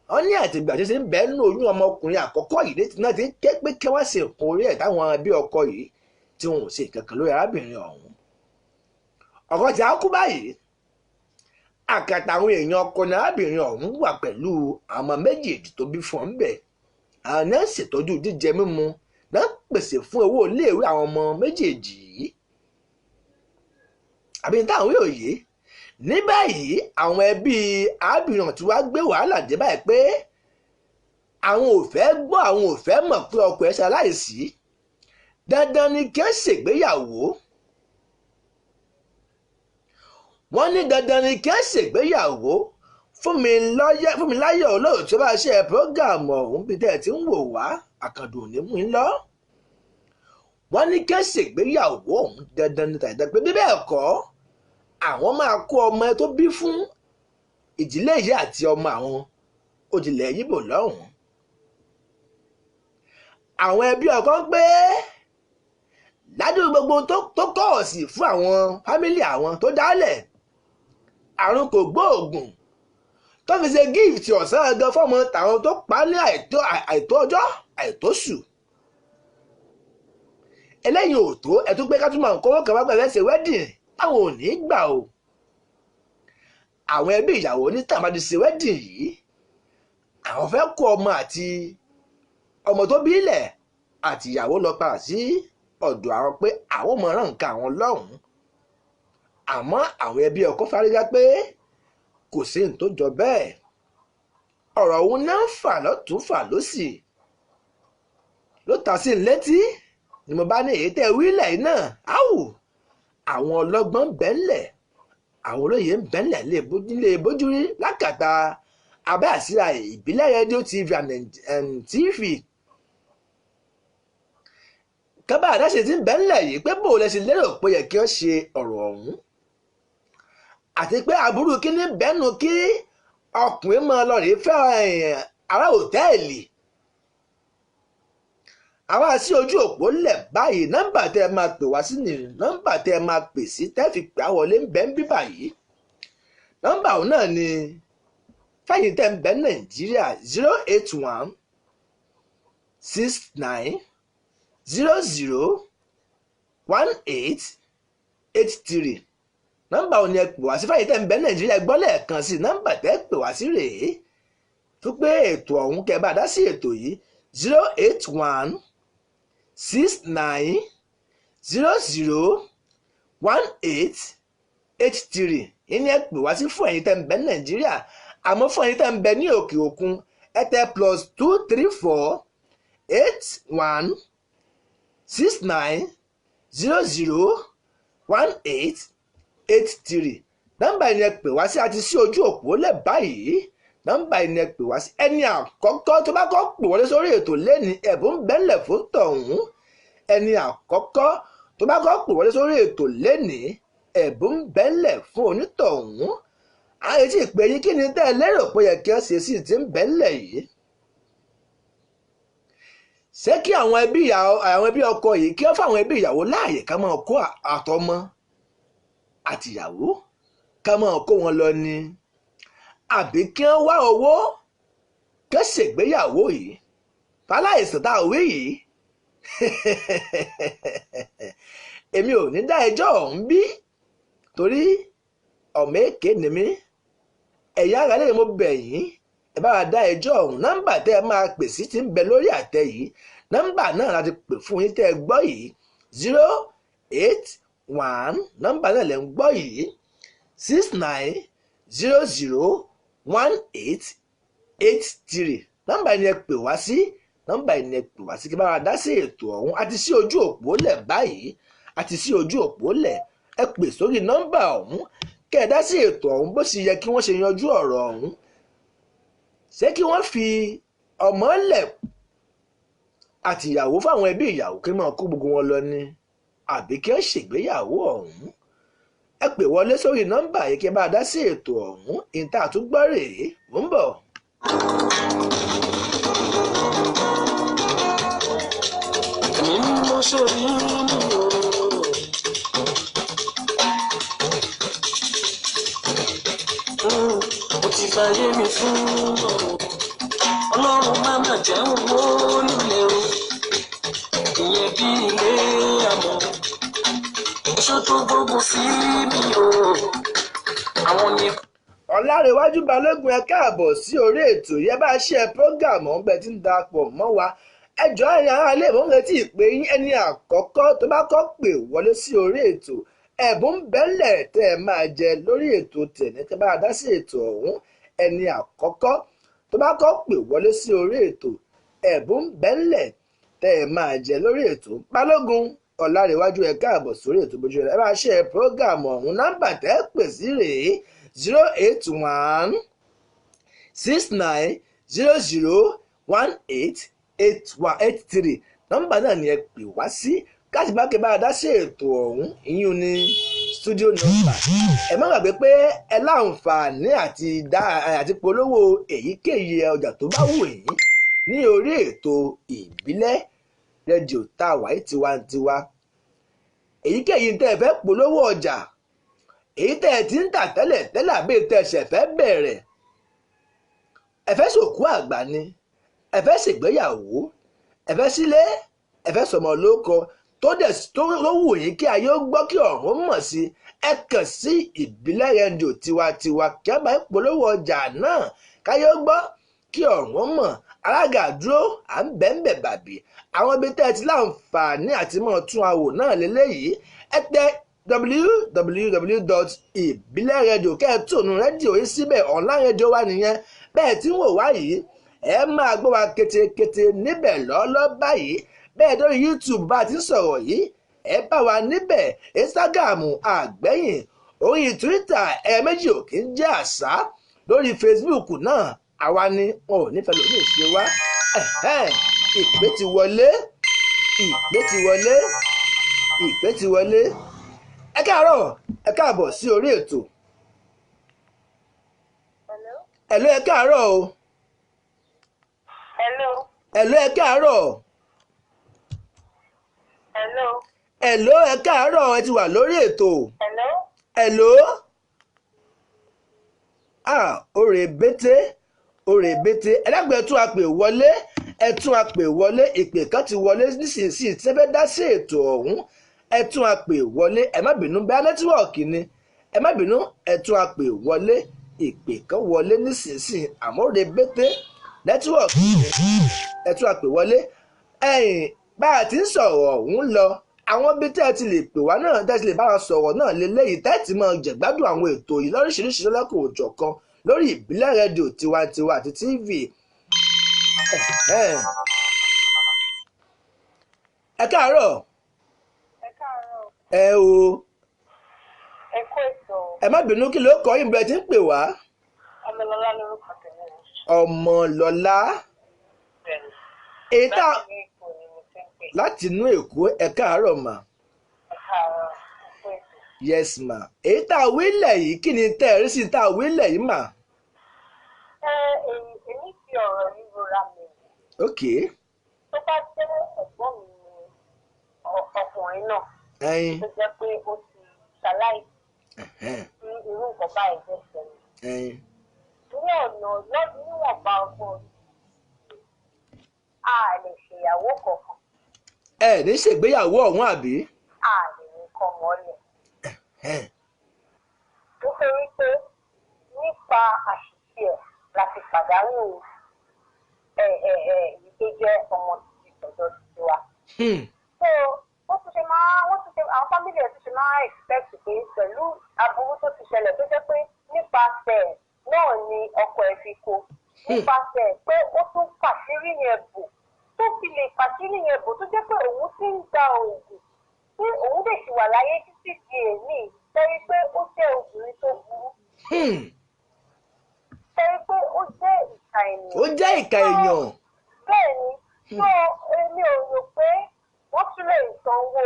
wọ́n ní àtìgbà tí ṣe ń bẹ́ẹ̀ ní oyún ọmọkùnrin àkọ́kọ́ yìí létí náà ti ń ké pé kí wọ́n ṣe ìkórè ẹ̀ táwọn ẹbí ọkọ yìí tí wọn ò ṣe kankan lórí arábìnrin ọ̀hún. ọkọ tí a kú báyìí àkàtà àwọn èèyàn ọkọ ní arábìnrin ọ̀hún wà pẹ̀lú àwọn méjèèjì tó bí fún ọ́n bẹ̀. àwọn náà ṣètọ́jú jíjẹ mímu náà pèsè fún owó iléèwé àwọn ọmọ méjèèjì yìí. àbí táwọn yóò yé ní báyìí àwọn ẹbí arábìnrin tí wàá gbé wàhálà dé báyìí pé àwọn ò fẹ́ gbọ́ àwọn ò fẹ́ mọ̀ pé ọkọ ẹ̀ ṣaláìsí dandan ni kí ẹ ṣègbéyàwó. wọ́n ní dandan ni kí ẹ ṣègbéyàwó fún mi láyọ̀ olóòtú bá ṣe prógáàmù ọ̀hún bí tẹ́ ẹ ti ń wò wá àkàndùn òní mú ń lọ. wọ́n ní kí ẹ ṣègbéyàwó ọ̀hún dandan ni tàìdá pé bíbẹ́ ẹ̀kọ́ àwọn máa kó ọmọ ẹ tó bí fún ìdílé yìí àti ọmọ àwọn òdìlẹ̀ Yíbò lọ́hùn-ún. àwọn ẹbí ọkọ ń pé ládùúgbò gbogbo tó kọ́ọ̀sì fún àwọn fámílì àwọn tó dálẹ̀ àrùn kò gbóògùn tó fi ṣe gift ọ̀sán ẹgan fọ́mọ tàwọn tó pa ní àìtó ọjọ́ àìtóṣù. eléyìí ò tó ẹ tún pé ká tún máa ń kówó kan wá pẹ̀lú ṣe wedding táwọn ò ní gbà o. àwọn ẹbí ìyàwó ní tàbí ṣe wedding yìí àwọn fẹ́ kó ọmọ àti ọmọ tó bí ilẹ̀ àti ìyàwó lọ pa sí ọ̀dọ̀ àwọn pé àwọn ọmọ ràn nǹkan àwọn lọ́hùn-ún. àmọ́ àwọn ẹbí ọkọ fárígá pé kò sí ní tó jọ bẹ́ẹ̀. ọ̀rọ̀ òun náà fà lọ́tún fà lósì ló ta sí létí ni mo bá ní èyí tẹ́ wílẹ̀ yìí náà áwù àwọn ọlọ́gbọ́n bẹ́ńlẹ̀ àwọn olóyè ń bẹ́ńlẹ̀ lè Bojuri lákàtà abẹ́ àsíá ìbílẹ̀ rédíò TV and TV. kábà àdáṣe tí ń bẹ́ńlẹ̀ yìí pé bó lẹ ṣe lérò pé yẹ kí wọ́n ṣe ọ̀rọ̀ ọ̀hún àti pé aburú kí ní bẹ́nu kí ọkùnrin máa lọ rèé fẹ́ ará òtẹ́ẹ̀lì. àwa sí ojú òpó lẹ̀ báyìí nọ́mbà tẹ́ ẹ máa pè wá sí ni nọ́mbà tẹ́ ẹ máa pè sí tẹ́ fi pè á wọlé ń bẹ́ ń bí báyìí. nọ́mbà òun náà ni fẹ́yìn tẹ́ ń bẹ Nàìjíríà 081 69 00 1883. nọ́mbà òun ni ẹ pè wá sí fẹ́yìn tẹ́ ń bẹ Nàìjíríà gbọ́ lẹ́ẹ̀kan sí nọ́mbà tẹ́ ẹ pè wá sí rèé tó pé ètò ọ̀hún kẹ́ bá dá sí ètò yìí 081 69 00 1883. ìní ẹ pè wá sí fún ẹ̀yin tẹ́ ń bẹ Nàìjíríà àmọ́ fún ẹ̀yin tẹ́ ń bẹ ní òkè òkun ẹ tẹ +234 81 69 00 1883. nọ́mbà ìní ẹ pè wá sí àti sí ojú òpó lẹ̀ báyìí. nọ́mbà ìní ẹ pè wá sí ẹni àkọ́kọ́ tó bá kọ́ pè wọlé sórí ètò lẹ́ni ẹ̀bùn bẹ́ńlẹ̀ fún tọ̀hún. ẹni àkọ́kọ́ tó bá kọ́ pè wọlé sórí ètò lẹ́ni ẹ̀bùn bẹ́ńlẹ̀ fún onítọ̀hún. àyè tí ìpè yín kí ni tẹ́ ẹ lérò pé yẹ kí ẹ ṣe sí ti ń bẹ́ńlẹ̀ yìí. ṣé kí àwọn ẹbí ọkọ yìí kí wọ́n fáwọn ẹbí ìyàwó láàyè ká máa kó àtọmọ àtìyàwó ká máa kó wọn lọ ni àbí kí wọ́n wá owó kí wọ́n ṣègbéyàwó yìí fáláìsàn tá a wí yìí èmi ò ní dá ẹjọ́ ọ̀hún bí torí ọmọ èké ni mí ẹ̀yà ara lè mo bẹ̀ yín ẹ bá wa dá ẹjọ́ ọ̀hún nọ́mbà tẹ́ ẹ máa pè sí ti ń bẹ lórí àtẹ yìí nọ́mbà náà láti pè fún yín tẹ́ ẹ gbọ́ yìí 081 nọ́mbà náà lẹ́ ń gbọ́ yìí 69001883 nọ́mbà yìí ni ẹ pè wá sí nọ́mbà yìí ni ẹ pè wá sí kí bá wa dá sí ètò ọ̀hún àti sí ojú òpó lẹ̀ báyìí àti sí ojú òpó lẹ̀ ẹ pè sórí nọ́mbà ọ̀hún kẹ́ ẹ dá sí ètò ọ̀hún bó sì yẹ kí wọ́n ṣe yanjú ọ̀rọ̀ ọ̀hún ṣé kí wọ́n fi ọmọ lẹ̀ àti ìyàwó fáwọn ẹbí ìyàwó kí wọ́n kó gbogbo wọn lọ ni àbí kí wọ́n ṣègbéyàwó ọ̀hún ẹ pè wọlé sórí nọ́mbà yìí kí ẹ bá dá sí ètò ọ̀hún ìta àtúgbọ́ rèé mò ń bọ̀. èmi ni mo ṣe rí nínú mo ti fàyè mi fún ọlọ́run má má jẹ́ owó nílé o ìyẹn bí ilé àmọ́ iṣẹ́ tó gbogbo sí mi o àwọn ni. ọ̀làrẹ̀wájú balógun ẹ káàbọ̀ sí orí ètò yẹn bá ṣe prógámù ọ̀hún bẹ́ẹ̀ tí ń darapọ̀ mọ́ wa ẹjọ́ ẹ̀yin ará ilé ìwọ̀n retí ìpè yín ẹni àkọ́kọ́ tó bá kọ́ pè wọlé sí orí ètò ẹ̀bùn bẹ́lẹ̀ tẹ́ ẹ máa jẹ lórí ètò tẹ̀lé tẹ́ bá dá sí ètò ọ̀hún ẹni àkọ́kọ́ tó bá kọ́ pè wọlé sí orí ètò ẹ̀bùn bẹ́lẹ̀ tẹ́ ẹ máa jẹ lórí ètò balógun ọ̀làrẹ̀wájú ẹ káàbọ̀ sórí ètò Bojuri ẹ bá ṣe prógámù ọ̀hún nọ́mbà tẹ́ ẹ pè sí rèé 081 69001883 nọ́mbà náà ni ẹ pè wá sí káàtì bá kẹ́ bá dá sí ètò ọ̀hún ìyún ní studio nọ́mbà ẹ má gbàgbé pé ẹ láǹfààní àti polówó èyíkéyìí ọjà tó bá wù yín ní orí ètò ìbílẹ̀ rédíò tá a wà yìí tiwantiwa èyíkéyìí tẹ́ ẹ fẹ́ polówó ọjà èyí tẹ́ ẹ ti ń tà tẹ́lẹ̀ àbí tẹ́ ẹ ṣẹ̀ fẹ́ bẹ̀rẹ̀ ẹ fẹ́ sòkú àgbà ni ẹ fẹ́ ṣègbéyàwó ẹ fẹ́ sílé ẹ fẹ́ sọmọ lóko tó wù yín kí ayé ó gbọ́ kí ọ̀run mọ̀ sí ẹ kàn sí ìbílẹ̀ rédíò tiwantiwa kí ẹ bá ń polówó ọjà náà káyé ó gbọ́ kí ọ̀run mọ̀ alága dúró à ń bẹ́ẹ̀ bàbí àwọn ibi tẹ́ ẹ ti láǹfààní àti mọ̀ tún àwò náà lélẹ́yìí ẹ tẹ www.ibileradio kẹ́ẹ̀tùnú rédíò yìí síbẹ̀ online rédíò wa nìyẹn bẹ́ẹ̀ tí ń wò wá yìí ẹ máa gbọ́ wa ketekete níbẹ̀ lọ́ọ́lọ́ báyìí bẹ́ẹ̀ lórí YouTube bá a ti ń sọ̀rọ̀ yìí ẹ bá wa níbẹ̀ Instagram àgbẹ̀yìn orí Twitter méjì ò kí ń jẹ́ àṣà lórí Facebook náà àwa ni wọn ò nífẹ̀ẹ́ lómi ìṣe wa ìpè ti wọlé ẹ káàárọ̀ ẹ káàbọ̀ sí orí ètò. Hello ẹ káàárọ̀ o. Hello ẹ káàárọ̀. Hello ẹ káàárọ̀ ẹ ti wà lórí ètò. Hello. Òrè bété ẹlẹ́gbẹ̀ẹ́ tún apè wọlé ìpè kan ti wọlé nísinsìnyí tí ẹ fẹ́ dá sí ètò ọ̀hún ẹ tún apè wọlé ẹ má bínú bá nẹ́tíwọ̀kì ni ẹ má bínú ẹ tún apè wọlé ìpè kan wọlé nísinsìnyí àmọ́ rebete nẹ́tíwọ̀kì ni ẹ tún apè wọlé ẹ̀yìn bá a ti ń sọ̀rọ̀ ọ̀hún lọ àwọn bí tẹ́ ẹ ti lè pè wá náà tẹ́ ẹ ti lè bá wa sọ̀rọ̀ náà lélẹ́yìí tẹ́ ẹ ti máa jẹ̀gbádùn àwọn ètò yìí lóríṣiríṣi lọ́lọ́kọ̀ òjọ̀kan lórí ìbílẹ̀ rédíò tiwantiwa àti TV. Ẹ káàárọ̀. Ẹ o. Ẹ kú ètò. Ẹ má bínú kí ló kọ́ yín bẹ́ẹ̀ tí ń pè wá. Ọmọlọ́lá lórúkọ tèmi. Ọmọlọ́lá. Èyí tá láti inú Èkó ẹ káàárọ̀ mà. Ẹ káàárọ̀. Ẹ kú ètò. Yes ma. Èyí tá a wílẹ̀ yìí kí ni tẹ́ ẹ rí sí tá a wílẹ̀ yìí mà. Èmi fi ọ̀rọ̀ yìí rora mi. Ok. Tó bá jẹ́ ẹ̀gbọ́n mi ni ọkùnrin náà. Tó jẹ́ pé ó ti ṣaláìsí. Tí irú nǹkan báyìí jẹ́ ṣẹlẹ̀. ní ọ̀nà lọ́dún níwọ̀nba ọgbọ́n a lè ṣèyàwó kankan. ẹ ní ṣègbéyàwó ọ̀hún àbí. a lè ní kọ́ mọ́lẹ̀. nítorí pé nípa àṣìṣe ẹ̀ la fi pàdánù èyí tó jẹ́ ọmọ títí tọ̀dọ̀ títí wa. so wọ́n tún ṣe àwọn fámìlì ẹ̀ tún ṣe máa expect pé pẹ̀lú aburú tó ti ṣẹlẹ̀ tó jẹ́ pé nípasẹ̀ náà ni ọkọ ẹ̀ fi kó nípasẹ̀ pé ó tún pàṣírí yẹn bò tó fi lè pàṣírí yẹn bò tó jẹ́ pé òun ti ń gba oògùn pé òun lè ṣì wà láyé títí di èmi torí pé ó jẹ́ obìnrin tó burú. torí pé ó jẹ́ ìka ènìyàn. ó jẹ́ ìka èèyàn. bẹ́ẹ̀ ni tó èmi ò rò pé wọ́n tún lè sanwó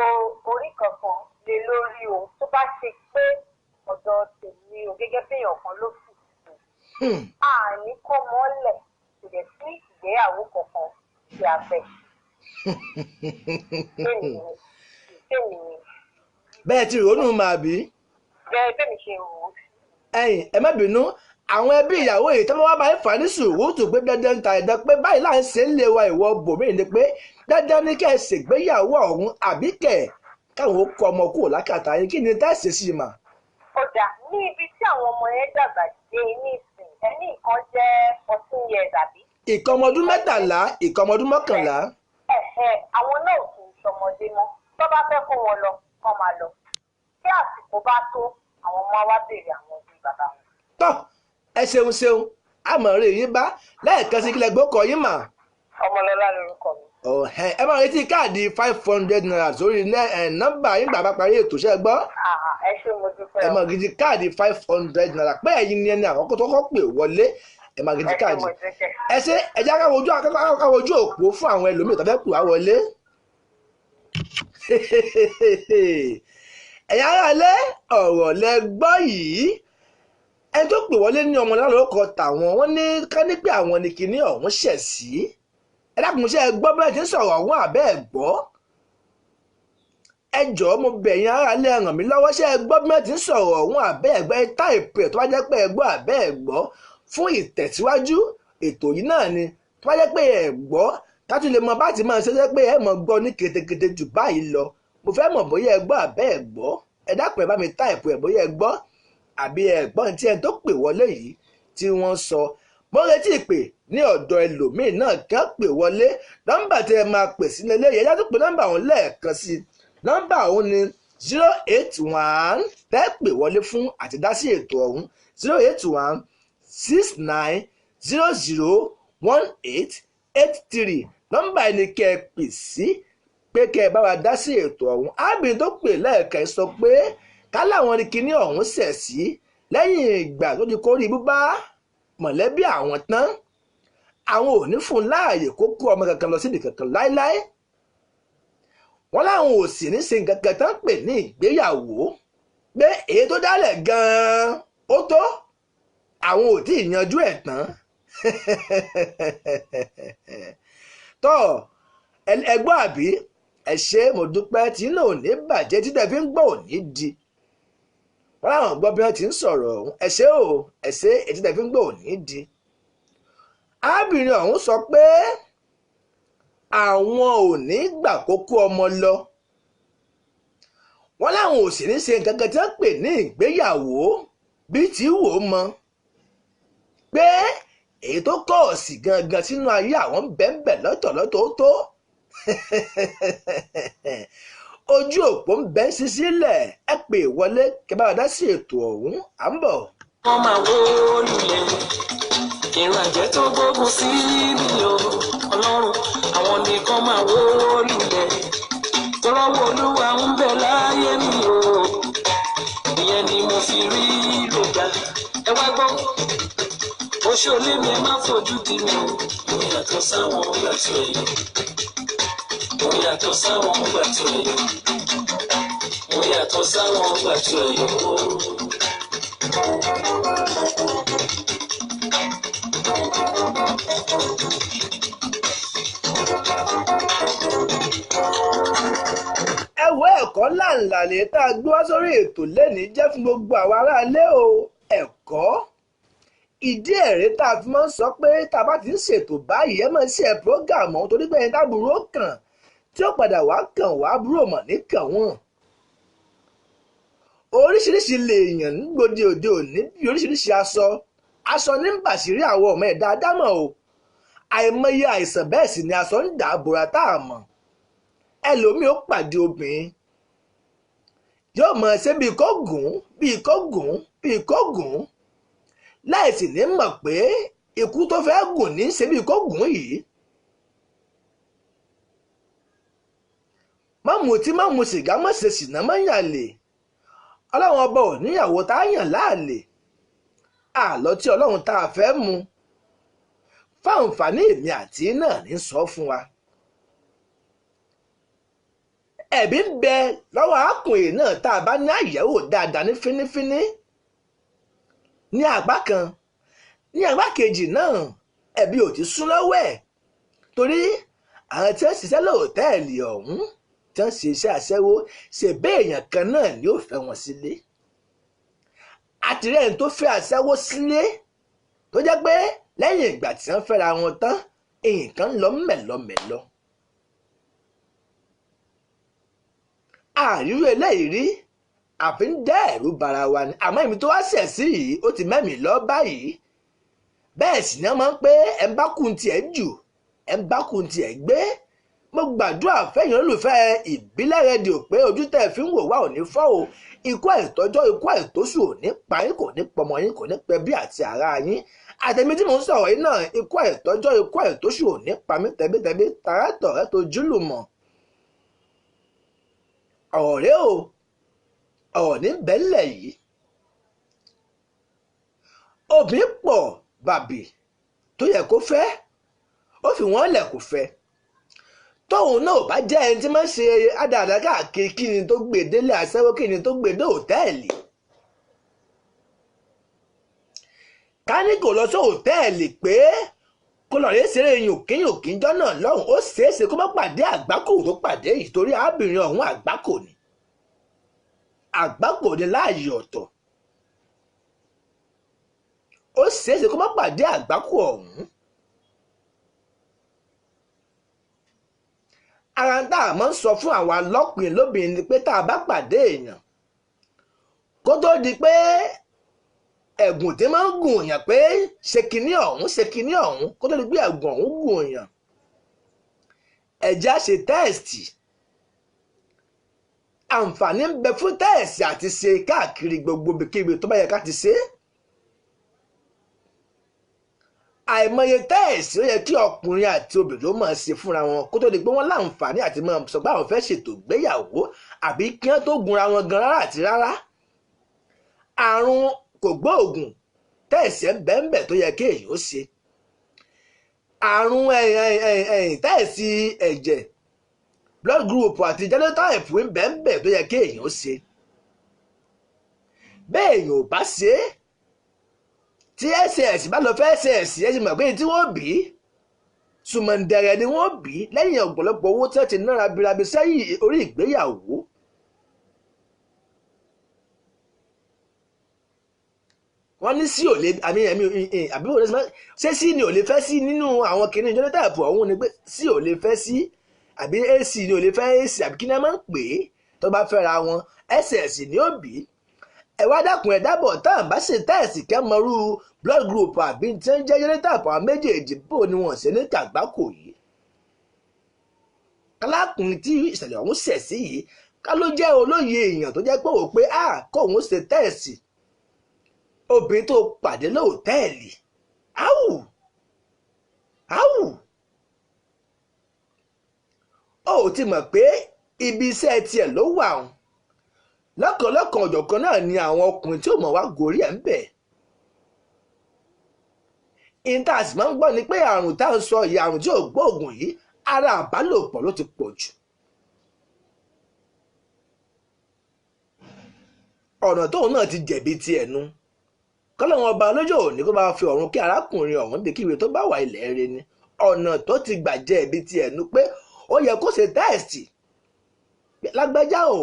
orí kankan lé lórí o tó bá ṣe pé ọ̀dọ̀ tèmi o gẹ́gẹ́ bí èèyàn kan ló fi sí. àní kọ́ mọ́lẹ̀ kò dẹ̀ sí ìgbéyàwó kankan tí a fẹ́. bẹ́ẹ̀ ti ròónù máa bí. bẹ́ẹ̀ bẹ́ẹ̀ mi ṣe rò ó. ẹ̀yin ẹ má bínú àwọn ẹbí ìyàwó yìí tó bá máa ń fà ní sùúrù pé dandan ta ẹ̀dá pé báyìí là ń ṣe ń lé wa ìwọ bòmíì ni pé dandan ní kẹ́ ẹ ṣègbéyàwó ọ̀hún àbí kẹ̀ káwọn kọ ọmọ kúrò lákàtà yín kí ni tá ẹ ṣe sí i mà. ọjà ní ibi tí àwọn ọmọ yẹn dàgbà dé ní ìsìn ẹni nǹkan jẹ́ 14 years àbí. ìkan ọmọ ọdún 13 ìkan ọmọ ọdún 11. àwọn náà kì í ṣọmọdé mọ́ tó bá fẹ́ kó wọn lọ kó máa lọ tí àsìkò bá tó àwọn ọmọ wa béèrè àwọn òbí bàbá wọn. tọ́ ẹ ṣeun àmọ́ rè yín bá lẹ́ẹ̀kan sí kílẹ̀ gbókọ̀ yín mà. Ọmọlọ́lá lorúkọ mi. ẹ máa retí káàdì 500 naira sórí nọ́mbà yín gbà bá parí ètò ṣẹ́ gbọ́. ẹ ṣé mo dúpẹ́. ẹ máa retí káàdì 500 naira pé ẹ̀yin ni ẹni àkọ́kọ́ tó kọ́ pè wọlé ẹ máa retí káàdì. ẹ ṣe ẹja káwọ ojú òpó fún àwọn ẹlòmíì tó fẹ́ pè wá wọlé. ẹ̀yà ara lé ọ̀rọ̀ lẹ gbọ́ yìí ẹni tó pè wọlé ní ọmọ lálọ́kọ̀ tàwọn wọ́n ní ká ní pé àwọn ni kinní ọ̀hún ṣẹ̀ sí ẹ dákun ṣe ẹ gbọ́ bẹ́ẹ̀ tí ń sọ̀rọ̀ ọ̀hún àbẹ́ ẹ̀ gbọ́ ẹ jọ̀ọ́ mo bẹ̀ yín ara lé ràn mí lọ́wọ́ ṣe ẹ gbọ́ bẹ́ẹ̀ tí ń sọ̀rọ̀ ọ̀hún àbẹ́ ẹ̀ gbọ́ ẹ táìpù ẹ̀ tó bá jẹ́ pé ẹ gbọ́ àbẹ́ ẹ̀ gbọ́ fún ìtẹ̀síwájú ètò yìí náà ni tó bá jẹ́ pé ẹ gbọ́ kájú lè mọ bá ti máa ṣe pé ẹ mọ̀ gbọ́ ní ketekete jù báyìí lọ mo fẹ́ mọ̀ bóyá ẹ gbọ́ àbẹ́ ẹ̀ gbọ́ ẹ dákun ẹ bá mi táìpù ẹ̀ bóyá ẹ gbọ́ àbí ẹ̀gbọ́n tí ẹni tó pè wọlé yìí tí wọ́n sọ mo retí ìpè ní ọ̀dọ̀ ẹlòmíín náà kí wọ́n pè wọlé nọ́mbà tí ẹ máa pè sí lélẹ́ yẹn yàtọ̀ pé nọ́mbà òun lẹ́ẹ̀kan sí nọ́mbà òun ni 081 tẹ́ pè wọlé fún àtidásí ètò ọ̀hún 081 69 00 1883 nọ́mbà ẹni kẹ́ ẹ pè sí pé kẹ́ ẹ bá wa dá sí ètò ọ̀hún ábìrin tó pè lẹ́ẹ̀kan sọ pé ká láwọn ní kinní ọ̀hún ṣẹ̀ sí lẹ́yìn ìgbà tó ti kórí búbá mọ̀lẹ́bí àwọn tán àwọn ò ní fún láàyè kó kó ọmọ kankan lọ síbi kankan láéláé wọ́n láwọn ò sì ní ṣe nǹkan kan tán pè ní ìgbéyàwó pé èyí tó dálẹ̀ gan-an ó tó àwọn ò tí ì yanjú ẹ̀ tán tọ́ ẹgbọ́n àbí ẹ ṣé mo dúpẹ́ tí náà ò ní bàjẹ́ títẹ̀ fi ń gbọ́ ò ní di wọ́n láwọn gbọ́ bí wọ́n ti ń sọ̀rọ̀ ọ̀hún ẹ ṣé o ẹ ṣé etí tẹ̀ fi ń gbọ́ ò ní di arábìnrin ọ̀hún sọ pé àwọn ò ní gbà kó kó ọmọ lọ wọ́n láwọn ò sì ní ṣe nǹkan kan tí wọ́n pè ní ìgbéyàwó bí tí wò ó mọ pé èyí tó kọ̀ sí gangan sínú ayé àwọn bẹ́ẹ̀nbẹ́ lọ́tọ̀lọ́tọ̀ ó tó ojú òpó ń bẹ́ sí sílẹ̀ ẹ pè wọlé kẹ́ bá wa dá sí ètò ọ̀hún à ń bọ̀. wọ́n máa wó lulẹ̀ ìrìnàjò tó gbógun sí mi o ọlọ́run àwọn nìkan máa wó lulẹ̀ tọ́lọ́wọ́ olúwa ń bẹ láyé mi o ìyẹn ni mo fi rí lògbà ẹ wá gbọ́ oṣù olé mi ẹ má fojú di mi o mo yàtọ̀ sáwọn gbàtọ̀ yìí mo yàtọ̀ sáwọn gbàtọ̀ yìí mo yàtọ̀ sáwọn gbàtọ̀ yìí o. ẹ̀wọ́ ẹ̀kọ́ ńláńlá lè tá a gbé wá sórí ètò lẹ́nìí jẹ́ fún gbogbo àwọn aráalé o ẹ̀kọ́ ìdí ẹ̀rẹ́ tá a fi máa ń sọ pé tá a bá ti ń ṣètò báyìí ẹ máa ń ṣe program ọ̀hún torí pé ẹni táburú ó kàn tí ó padà wá kàn wá búrò mọ̀ ní kàn wọ́n. oríṣiríṣi lèèyàn nígbòde òde òní bí oríṣiríṣi aṣọ ní bàṣírí àwọn ọmọ ẹ̀dá ádámọ̀ o àìmọye àìsàn bẹ́ẹ̀ sì ni aṣọ ń dà á bòrà tá a mọ̀ ẹlòmíì ó pàdé obìnrin yóò mọ̀ ṣe bíi kó gùn láì sì ní mọ̀ pé ikú tó fẹ́ gùn ní ṣe bíi kó gùn yìí. má mutí má mu sìgá má ṣe ṣìnà má yàn lè ọlọ́run ọba ò níyàwó tá a yàn láàlè àlọ́ tí ọlọ́run tá a fẹ́ mu fáǹfààní èmi àti náà ní sọ fún wa. ẹ̀bí ń bẹ lọ́wọ́ arákùnrin náà tá a bá ní àyẹ̀wò dáadáa ní fínífíní ní àgbá kan ní àgbá kejì náà ẹ̀bí ò ti sún lọ́wọ́ ẹ̀ torí àwọn tí wọ́n ṣiṣẹ́ lóòtẹ́ẹ̀lì ọ̀hún tí wọ́n ṣe iṣẹ́ aṣẹ́wó ṣe bẹ́ẹ̀ èèyàn kan náà ni ó fẹ́ wọn sílé àtìrẹ́yìn tó fẹ́ aṣẹ́wó sílé tó jẹ́ pé lẹ́yìn ìgbà tí wọ́n fẹ́ra wọn tán nǹkan lọ mẹ̀lọmẹ̀lọ. àríwú eléyìí rí àfi ń dá ẹ̀rù bara wa ni àmọ́ èmi tó wá ṣẹ̀ sí yìí ó ti mẹ́mìí lọ báyìí bẹ́ẹ̀ sì ni wọ́n máa ń pé ẹ̀ ń bá kùn tiẹ̀ jù ẹ̀ ń bá kùn tiẹ̀ gbé mo gbàdúrà fẹ́yìn olùfẹ́ ìbílẹ̀ rédíò pé ojú tẹ̀ fi ń wò wá ò ní fọ́ o ikú àìtọ́jọ́ ikú àìtóṣù ò ní pa yín kò ní pọmọ yín kò ní pẹ bí àti ara yín àtẹ̀mí tí mò ń sọ̀rọ̀ yìí náà ikú àìtọ́jọ́ ikú àìtóṣù ò ní pa mí tẹ̀bítẹ̀bí tààtọ̀rẹ́ tó júlùmọ̀ ọ̀rẹ́ o ọ̀rọ̀ ní bẹ́lẹ̀ yìí obìnrin pọ̀ bàbí tó yẹ kó fẹ́ ó fi wọ́n lẹ̀ kó fẹ́ tóun náà bá jẹ́ ẹni tí máa ń ṣe àdáàdá káàkiri kí ni tó gbé délé aṣẹ́wó kí ni tó gbé dé òtẹ́ẹ̀lì ká ní kò lọ sí òtẹ́ẹ̀lì pé kó lọ rí ṣeré yòókìyòókì jọ náà lọ́hùn ó ṣeéṣe kó má pàdé àgbákò tó pàdé yìí torí arábìnrin ọ̀hún àgbákò ni láàyè ọ̀tọ̀ ó ṣeéṣe kó má pàdé àgbákò ọ̀hún. ara tá a máa ń sọ fún àwa lọ́kùnrin lóbìnrin ni pé tá a bá pàdé èèyàn kó tó di pé ẹ̀gùn tí máa ń gùn èèyàn pé ṣe kinní ọ̀hún kó tó di pé ẹ̀gùn ọ̀hún gùn èèyàn ẹ̀já ṣe tẹ́ẹ̀sì àǹfààní ń bẹ fún tẹ́ẹ̀sì àti ṣe káàkiri gbogbo ibikíbi tó bá yẹ ká ti ṣe é. àìmọye tẹ́ẹ̀sì ó yẹ kí ọkùnrin àti obìnrin ló máa ṣe fúnra wọn kó tó di pé wọ́n láǹfààní àti máa sọ pé àwọn fẹ́ ṣètò ìgbéyàwó àbí kí wọ́n tó gunra wọn gan rárá àti rárá. àrùn kògbóògùn tẹ́ẹ̀sì ẹ̀ bẹ́ẹ̀ tó yẹ kí èyí ó ṣe. àrùn tẹ́ẹ̀sì ẹ̀jẹ̀ blood group àti genotype ń bẹ́ẹ̀ tó yẹ kí èyí ó ṣe. bẹ́ẹ̀ èyí ò bá ṣe é tí ss bá lọ fẹ́ ss ẹ ti mọ̀ pé tí wọ́n bí sùmọ̀ǹdẹ̀rẹ̀ ni wọ́n bí lẹ́yìn ọ̀pọ̀lọpọ̀ owó tí wọ́n ti nára birabi sẹ́yìn orí ìgbéyàwó. wọ́n ní sí ò lè àbí wọ́n ṣe sí ni ò lè fẹ́ sí nínú àwọn kìnìún genotype ọ̀hún ni pé sí ò lè fẹ́ sí àbí ac ni ò lè fẹ́ ac àbí kí ni wọ́n máa ń pè é tó bá fẹ́ra wọn ss ni ó bí. ẹ wá dákun ẹ dábọ̀ tá à ń bá ṣe tẹ́ẹ̀sì kẹ́mọ́rú blood group àbí tí ń jẹ́ genotype àwọn méjèèjì bò ni wọ́n ṣe ní kàgbákò yìí. alákùnrin tí ìṣẹ̀lẹ̀ ọ̀hún ṣẹ̀ sí yìí ká ló jẹ́ olóye èèyàn tó jẹ́ pé wò pé kóun ṣe tẹ́ẹ̀sì obìnrin tó pàdé lóòtẹ́ẹ̀lì áwù ó ti mọ̀ pé ibi iṣẹ́ tiẹ̀ ló wà ọ́n lọ́kànlọ́kàn ọ̀jọ̀kan náà ni àwọn ọkùnrin tí ó mọ̀ wá gorí ẹ̀ ń bẹ̀. intas máa ń gbọ́ ni pé àrùn tá à ń sọ yìí àrùn tí ò gbóògùn yìí ara àbálòpọ̀ ló ti pọ̀ jù. ọ̀nà tóun náà ti jẹ̀bi ti ẹ̀nu kọ́lọ́wọ́n ọba lójó òní kó bá fi ọ̀run kí arákùnrin ọ̀hún bí kíbi tó bá wà ilẹ̀ rẹ ni ọ̀nà tó ti gbà jẹ̀bi ti ẹ̀nu pé ó yẹ kó ṣe tẹ́ẹ̀sì lágbájá o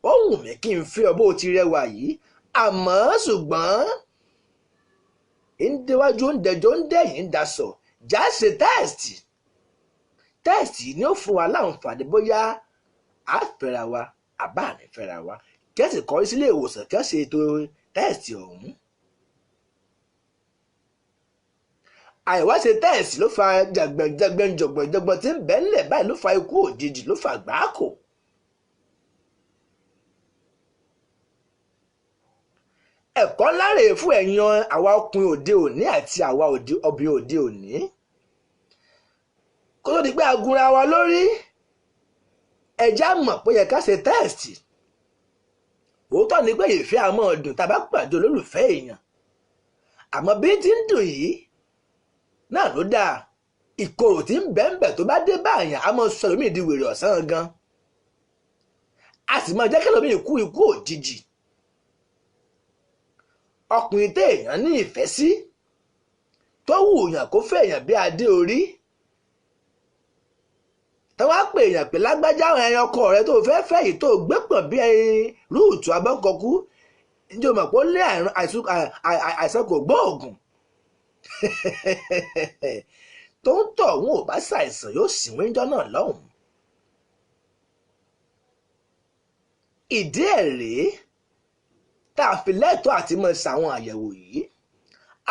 ó wù mí kí n fi ọ bó ti rẹwà yìí àmọ́ ṣùgbọ́n ń déwájú ń dẹjọ́ ń dẹ̀yìn ń daṣọ já ṣe tẹ́ẹ̀sì ni ó fún wa láǹfààní bóyá a fẹ́ra wa àbá àní fẹ́ra wa kẹ́sì kọrí sílé ìwòsàn kẹ́sì ètò tẹ́ẹ̀sì ọ̀hún. àìwá ṣe tẹ́ẹ̀sì ló fa jọ̀gbọ̀n tí ń bẹ ńlẹ̀ báyìí ló fa ikú òjijì ló fa àgbákò. ẹ̀kọ́ láre fún ẹ̀yin àwa ọkùnrin òde òní àti àwa obìnrin òde òní kó tó di pé agunra wa lórí ẹja mọ̀ pé yẹ ká ṣe tẹ́ẹ̀sì. òótọ́ ni pé ìfẹ́ àmọ́ ọdún tá a bá pàdé olólùfẹ́ èèyàn àmọ́ bí ti ń dùn yìí náà ló dáa ìkorò tí ń bẹ́ẹ̀nbẹ̀ tó bá dé báyàn á mọ sọ lómi ìdí wèrè ọ̀sán gan a sì máa jẹ́ kí lómi ikú òjijì. ọkùnrin téèyàn ní ìfẹ́ sí tó wù yàn kó fẹ́ èèyàn bí adé orí tó wá pè èèyàn pé lágbájá ẹyin ọkọ rẹ tó fẹ́ yìí tó gbé pọ̀ bí rúùtù abọ́kọ̀kú níjọ́ mọ̀ pé ó lé àìsàn kò gbóògùn tó ń tọ̀ wọn ò bá ṣàìsàn yóò sì wíńjọ́ náà lọ́hùn-ún. ìdí ẹ̀ rèé tá a fi lẹ́tọ̀ọ́ àti mọ̀ ṣàwọn àyẹ̀wò yìí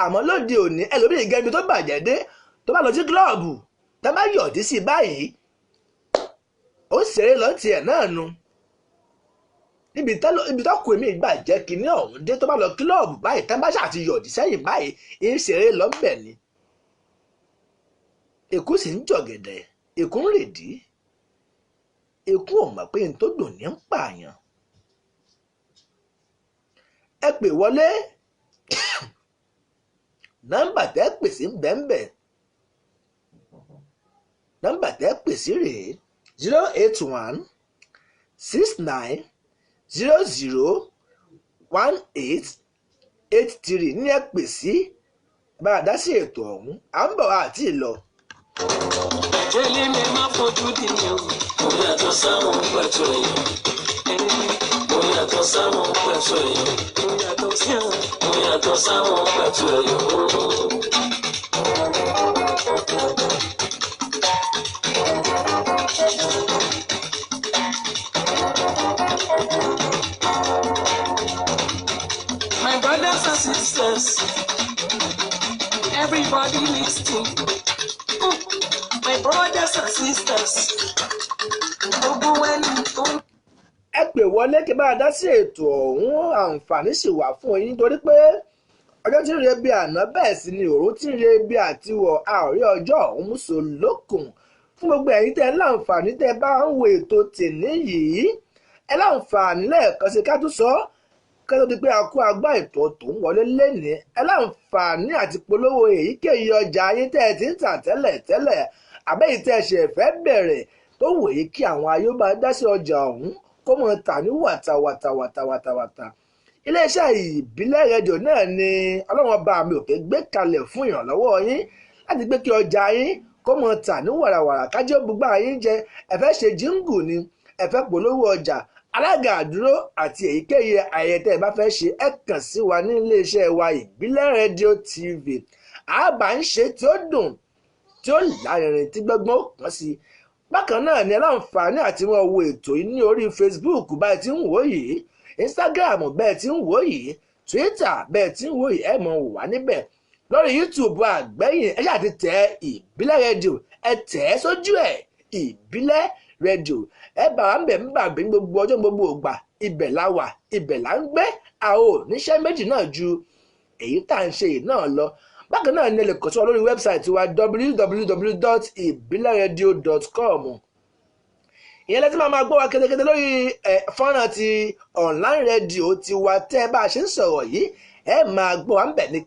àmọ́ lóde òní ẹlòmíì gẹ́gẹ́ bí tó bàjẹ́ dé tó bá lọ sí kílọ̀bù tá a bá yọ̀dí sí báyìí ó ṣeré lọ tiẹ̀ náà nu ibi tọkùnrin mi gbà jẹ́ kínní ọ̀hún dé tó bá lọ kílọ̀bù báyìí tá a bá ṣàti yọ̀dí sẹ́yìn báyìí ń ṣeré lọ́bẹ̀ ni èkú sì ń jọ̀gẹ̀dẹ̀ èkú ń rèdí èkú ò mọ̀ pé n tó dùn ní ń pààyàn. ẹ pè wọlé nọ́mbà tẹ́ pè sí bẹ́ẹ̀nbẹ́ nọ́mbà tẹ́ pè sí rèé 081 69 00 1883 ní ẹ pè sí bá a dá sí ètò ọ̀hún à ń bọ̀ àti ìlọ. jẹ́lí mi máa fojú di mi o mo yàtọ̀ sáwọn pẹ̀tọ́ ẹ̀yọ́ mo yàtọ̀ sáwọn pẹ̀tọ́ ẹ̀yọ́ mo yàtọ̀ sáwọn pẹ̀tọ́ ẹ̀yọ́. My brothers and sisters, everybody listen. My brothers and sisters, gbogbo ẹni tó. ẹ pè wọlé kí bá a dá sí ètò ọ̀hún àǹfààní sì wà fún yín torí pé ọjọ́ tí ń re bí àná bẹ́ẹ̀ sì ni òru tí ń re bí àtiwọ̀ àórí ọjọ́ ọ̀hún múso lókun fún gbogbo ẹ̀yin tẹ́ láǹfààní tẹ́ bá ń wo ètò tèní yìí ẹ láǹfààní lẹ́ẹ̀kan sí ká tún sọ ká tó di pé a kó agbá ètò tó ń wọlé lénìí ẹ láǹfààní àti polówó èyíkéyìí ọjà yín tẹ́ ẹ ti ń tà tẹ́lẹ̀ àbẹ́yìí tẹ́ ẹ ṣe fẹ́ bẹ̀rẹ̀ tó wòye kí àwọn ayé bá dá sí ọjà ọ̀hún kó mọ̀ tà ní wàtàwàtàwàtàwàtà. iléeṣẹ́ ìbílẹ̀ rédíò náà ni ọlọ́run ọba mi òkè gbé kalẹ̀ fún ìrànlọ́wọ́ yín láti gbé kí ọjà yín kó mọ̀ tà ní wàràwàrà kájọ́ gbogbo yín jẹ ẹ fẹ́ ṣe jíǹgù ni ẹ fẹ́ polówó ọjà alága àdúró àti èyíkéyìí ayẹyẹ tẹ́ ẹ bá fẹ́ ṣe ẹ kàn sí wa ní iléeṣẹ́ wa ìbílẹ̀ rédíò TV àbá ń ṣe tí ó dùn tí ó lárinrin tí gbọ́gbọ́n ó kàn sí. bákan náà ni aláǹfààní àti wọn wo ètò yìí ní orí Facebook báyìí tí ń wò yìí Instagram bẹ́ẹ̀ tí ń wò yìí Twitter bẹ́ẹ̀ tí ń wò yìí ẹ mọ̀ wà níbẹ̀ lórí YouTube àgbẹ̀yìn ẹ ṣáà ti tẹ ìbílẹ̀ rédíò ẹ tẹ̀ ẹ́ sójú ẹ̀ ìbílẹ̀ rédíò ẹ bá wa ń bẹ̀ ń bà bí gbogbo ọjọ́ gbogbo ògbà ibẹ̀ la wà ibẹ̀ la ń gbé a ò níṣẹ́ méjì náà ju èyí tá à ń ṣe yìí náà lọ. bákan náà ni ẹ lè kàn sí wa lórí wẹ́bsáìtì wa www.ibileradio.com ìyẹn lẹ́tí máa gbọ́ wa kétékété lórí fọ́nrán ti online radio tiwa tẹ́ ẹ bá a ṣe ń sọ̀rọ̀ yìí ẹ máa gbọ́ wa ń bẹ̀ ní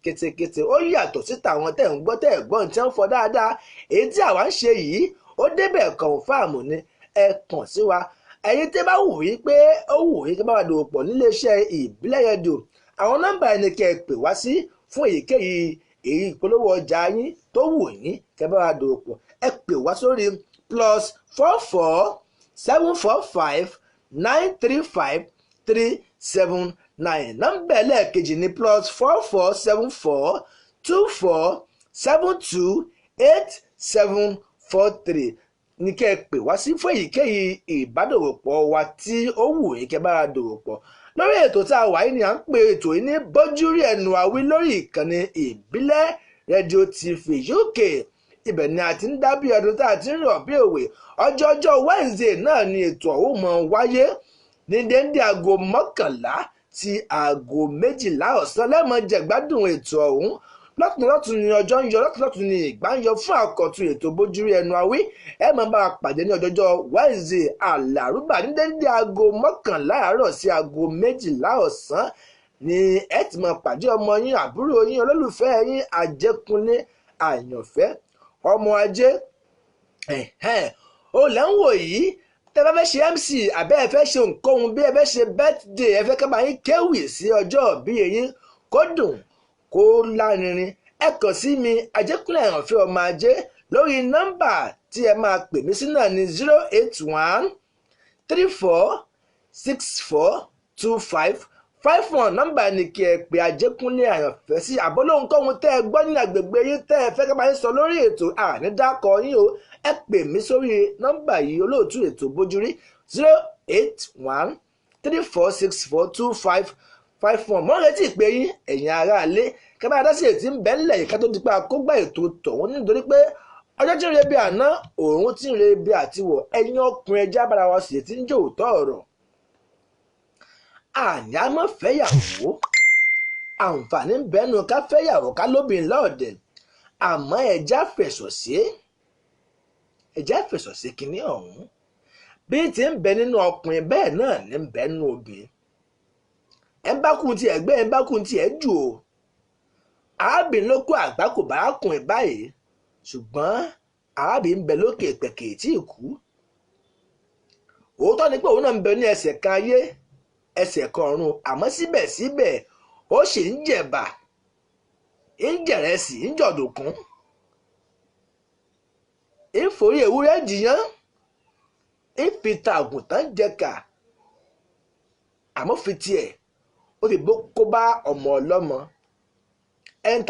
kétékété ó yàtọ̀ síta àwọn tẹ́ ń gbọ́ tẹ́ ẹ̀ gbọ́n tí wọ́n fọ́ dáadáa èyí tí àwa ń ṣe yìí ó débẹ̀ kọ̀ǹfàmù ni ẹ kàn sí wa ẹ̀yin tẹ́ bá wù yí pé ó wù yí kí bá wà dòwò pọ̀ níléeṣẹ́ ìbílẹ̀ rédíò àwọn nọ́mbà ẹni kẹ́ ẹ pè wá sí fún èyíkéyìí èyí ìpolówó ọjà yín tó wù yín kẹ́ bá wà dòwò pọ̀ ẹ pè wá sórí +44 745 935 379 9 nọ́mbà ẹlẹ́ẹ̀kejì ní +447424728743 ní kẹ́ ẹ pè wá sí fún èyíkéyìí ìbádòwòpọ̀ wa tí ó wù yín kẹ́ bá dòwòpọ̀ lórí ètò tá a wà yìí ni à ń pè ètò yìí ní Bojuri ẹnu àwí lórí ìkànnì ìbílẹ̀ rédíò TV UK. Ibẹ̀ ni a ti ń dábí ọdún tá a ti ń rọ̀ bí òwe. ọjọ́ Wednesday náà ni ètò ọ̀hún máa wáyé ní déndé aago 11 sí aago 12 ọ̀sán lẹ́mọ̀ jẹ̀gbádùn ètò ọ̀hún. lọ́tùnlọ́tùn ni ọjọ́ ń yọ, lọ́tùnlọ́tùn ni ìgbà ń yọ fún àkọ́tún ètò Bojuri ẹnu àwí. ẹ máa bá a pàdé ní ọjọ́ Wednesday àlàrúbà ní déndé aago 11 àárọ̀ sí aago 12 ọ̀sán ni ẹ ti máa pàdé ọmọ yín, àbúrò yín, olólùfẹ́ yín Ajekunle Ayanfe ọmọ ajé. ó lẹ́ ń wò yìí tẹ́ bá fẹ́ ṣe MC àbẹ́ ẹ fẹ́ ṣe nǹkan ohun bí ẹ fẹ́ ṣe birthday ẹ fẹ́ ká bá yín kéwì sí ọjọ́ bí yín kó dùn kó lárinrin ẹ kàn sí mi Ajekunle Ayanfe ọmọ ajé lórí nọ́mbà tí ẹ máa pè mí sí náà ní 08134642551 nọ́mbà ni kí ẹ pè Ajekunle Ayanfe sí àbólóhunkóhun tẹ́ ẹ gbọ́ ní agbègbè yín tẹ́ ẹ fẹ́ ká bá yín sọ lórí ètò àní dákọ yín o ẹ pè mí sórí nọ́mbà yìí olóòtú ètò Bojuri 08134642551 mọ́ retí pé yín ẹ̀yin aráalé ká bá dá sí ètí ń bẹ́ ńlẹ̀ yìí ká tó di pé akógbá ètò tọ̀hún nítorí pé ọjọ́ tí ń re bí àná òòrùn tí ń re bí àtiwọ̀ ẹ̀yin ọkùnrin ẹja bára wa sì ti ń jò òótọ́ ọ̀rọ̀. àní a mọ̀ fẹ́yàwó àǹfààní ń bẹ́nu ká fẹ́yàwó ká lóbìnrin lọ́ọ̀dẹ̀ àmọ́ ẹja fẹ̀sọ̀ sí kinní ọ̀hún bí ti ń bẹ nínú ọkùnrin bẹ́ẹ̀ náà ní ń bẹ nínú obìnrin. ẹ bá kún ti ẹgbẹ́ ẹ bá kún ti ẹ jù o arábìnrin ló kó àgbá kò bá kùnrin báyìí ṣùgbọ́n arábìnrin ń bẹ lókè pẹ̀kẹ̀ tí ì kú. òótọ́ ni pé òun náà ń bẹ ní ẹsẹ̀ kan ayé ẹsẹ̀ kan ọ̀run àmọ́ síbẹ̀síbẹ̀ ó sì ń jẹ̀bà ń jẹ̀rẹsì ń jọ̀dùnkún ń forí ewúrẹ́ jiyàn ń fi ta àgùntàn jẹ̀ka àmọ́ fi tiẹ̀ ó ti bó kó bá ọmọ ọlọ́mọ ẹni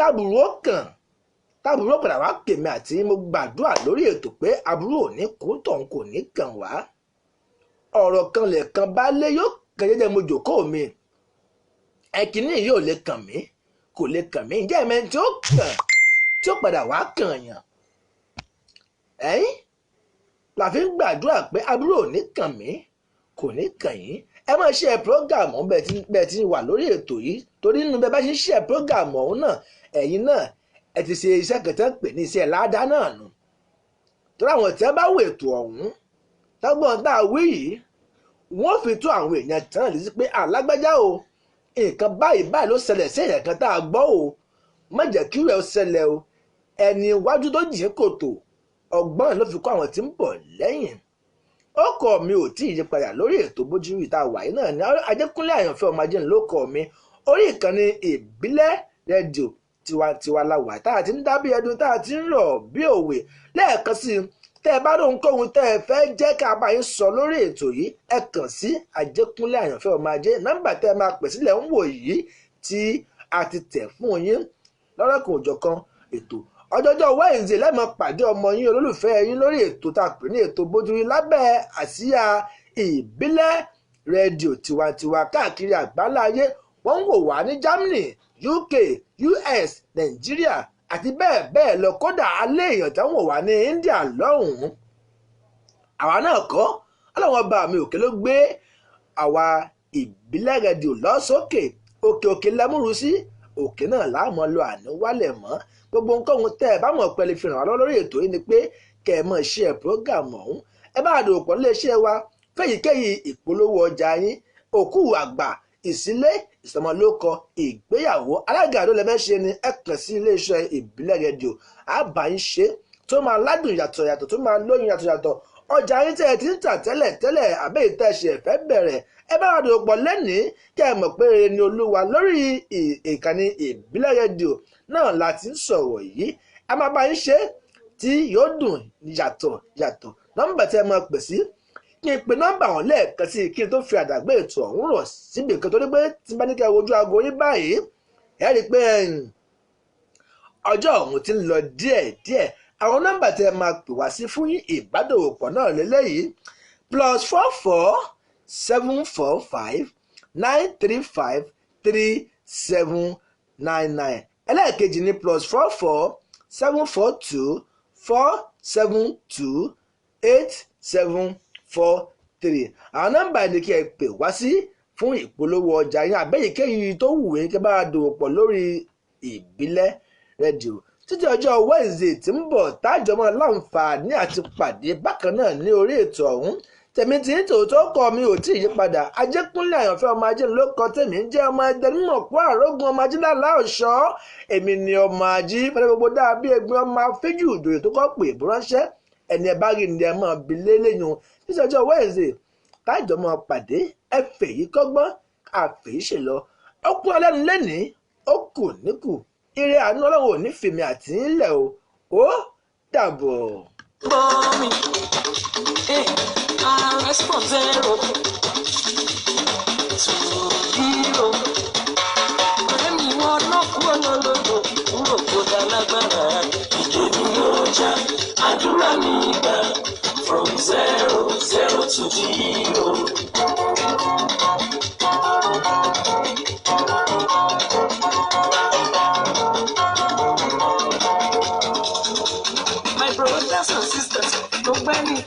tábùrú padà wá pèmí àti mo gbàdúrà lórí ètò pé àbúrò ò ní kú tọ̀hún kò ní kàn wá ọ̀rọ̀ kan lẹ̀kan bá lé yóò kàn jẹ́jẹ́ mo jòkó mi ẹ̀kíní yóò lè kàn mí kò lè kàn mí ǹjẹ́ ẹ̀mẹ́ tí ó kàn tí ó padà wá kàn yàn ẹ̀yìn la fi ń gbàdúrà pé àbúrò ò ní kàn mí kò ní kàn yín ẹ máa ṣe prógàmù bẹ́ẹ̀ tí wà lórí ètò yìí torí nínú bẹ́ẹ̀ bá ṣe ṣe prógàmù ọ̀hún náà ẹ̀yin náà ẹ ti ṣe iṣẹ́ kẹtẹ́ pè ní iṣẹ́ ládàá náà nù torí àwọn tí wọ́n bá wo ètò ọ̀hún tọ́gbọ́n tá a wí yìí wọ́n fi tó àwọn èèyàn tán lè sí pé alágbájá o nǹkan báyìí ló ṣẹlẹ̀ sí èèyàn kan tá a gbọ́ o má jẹ́ kí rẹ̀ ó ṣẹlẹ̀ o ẹni iwájú tó jìn kòtò ọgbọ́n ló fi kọ́ àwọn tí ń bọ̀ lẹ́yìn ọkọ mi ò tí ì yí padà lórí ètò Bojuri tá a wà yìí náà ní Ajekunle Ayanfe ọmọ ajé ló kọ mi orí ìkànnì ìbílẹ̀ rédíò tiwantiwa la wà tá a ti ń dábí ẹdun tá a ti ń rọ̀ bí òwe lẹ́ẹ̀kan sí tẹ́ ẹ bá lóhunkóhun tẹ́ ẹ fẹ́ jẹ́ ká bá yín sọ lórí ètò yìí ẹ kàn sí Ajekunle Ayanfe ọmọ ajé nọ́mbà tẹ́ ẹ máa pè sílẹ̀ ń wò yìí tí a ti tẹ̀ fún yín lọ́rọ̀kan òjọ̀kan ètò ọjọ́jọ́ Wednesday lẹ́mọ̀ pàdé ọmọ yín olólùfẹ́ yín lórí ètò tá a pè ní ètò Bojuri lábẹ́ àsíá ìbílẹ̀ rédíò tiwantiwa káàkiri àgbáláyé wọ́n ń wò wá ní Germany UK US Nàìjíríà àti bẹ́ẹ̀ bẹ́ẹ̀ lọ kódà alẹ́ èèyàn tó ń wò wá ní India lọ́hùn-ún àwa náà kọ́ ọlọ́wọ́n ọba mi òkè ló gbé àwa ìbílẹ̀ rédíò lọ́sókè òkè lẹ́múrú sí òkè náà láàmú lọ àní wálẹ̀ mọ́ gbogbo nǹkan ohun tẹ́ ẹ bá mọ̀ pẹ́lú fi ràn wá lórí ètò yìí ni pé kẹ́ ẹ mọ̀ ṣe prógámù ọ̀hún ẹ bá àdó òpó iléeṣẹ́ wa fẹ́yìíkéyìí ìpolówó ọjà yín òkú àgbà ìsílé ìsọmọlórúkọ ìgbéyàwó alága àdó lẹ́fẹ́ ṣe ni ẹ kàn sí iléeṣẹ́ ìbílẹ̀ rédíò àbáyín ṣe tó máa ládùn yàtọ̀ yàtọ̀ tó máa lóyún yàtọ̀ yàtọ̀ ọjà yín tẹ́ ẹ ti ń tà tẹ́lẹ̀ àbẹ́ ìtẹ̀ṣẹ̀ ẹ̀fẹ́ bẹ̀rẹ̀ ẹ bá àdó òpó lẹ́nìí kẹ́ ẹ mọ̀ pé rere ni olúwa lórí ìkànnì ìbílẹ̀ rédíò náà la ti ń sọ̀rọ̀ yìí a máa bá yín ṣe tí yóò dùn yàtọ̀ nọ́mbà tí ẹ máa pè sí kí n pe nọ́mbà wọn lẹ́ẹ̀kan sí kí n tó fi àdàgbé ètò ọ̀hún rọ̀ síbi kan tó ní pé tí bá ní kí ẹ wojú aago yín báyìí ẹ rí i pé ọjọ́ ọ̀hún ti ń lọ díẹ̀díẹ̀ àwọn nọ́mbà tẹ́ ẹ máa pè wá sí fún ìbádòwòpọ̀ náà lélẹ́yìí +44 745 935 3799 ẹlẹ́ẹ̀kejì ní +44 742 472 8743 àwọn nọ́mbà ni kí ẹ pè wá sí fún ìpolówó ọjà yín àbẹ́yìíkéyìí tó wù yín kí ẹ bá dòwò pọ̀ lórí ìbílẹ̀ rédíò títí ọjọ́ Wednesday tí ń bọ̀ tájọmọ́ láǹfààní àti pàdé bákan náà ní orí ètò ọ̀hún tèmi tí tòótọ́ kọ mi ò tí ì yípadà Ajékúnlé Àyànfẹ́ ọmọ ajé ló kọ tèmi ń jẹ́ ọmọ ẹdẹ mímọ̀ kó àrógún ọmọ ajé lálá ọ̀ṣọ́ èmi ni ọmọ ajé fẹ́lẹ́ gbogbo dáa bí egbin ọmọ afẹ́jù ìdòyè tó kọ́ pé ìbúránṣẹ́ ẹni ẹ bá rí ni ẹ mọ̀ bí lélẹ́yìn títí ọjọ́ Wednesday tájọmọ́ pàdé ẹ fèyí kọ́gbọ́n àfèyí ṣèlọ ó kún ọlẹ́nu lẹ́nìí ó kù níkù ire àánú Ọlọ́run ò ní fèmí àti ńlẹ̀ o ó dàbọ̀. Bomi, I respond 0 to hero. Ọ̀rẹ́mi wọn náà kúrò lọ́lọ́dọ̀ kúrò kó dá lágbára. Ìdèmí yóò já àdúrà mi gbà from 0 to hero. My brothers and sisters, don't bend it.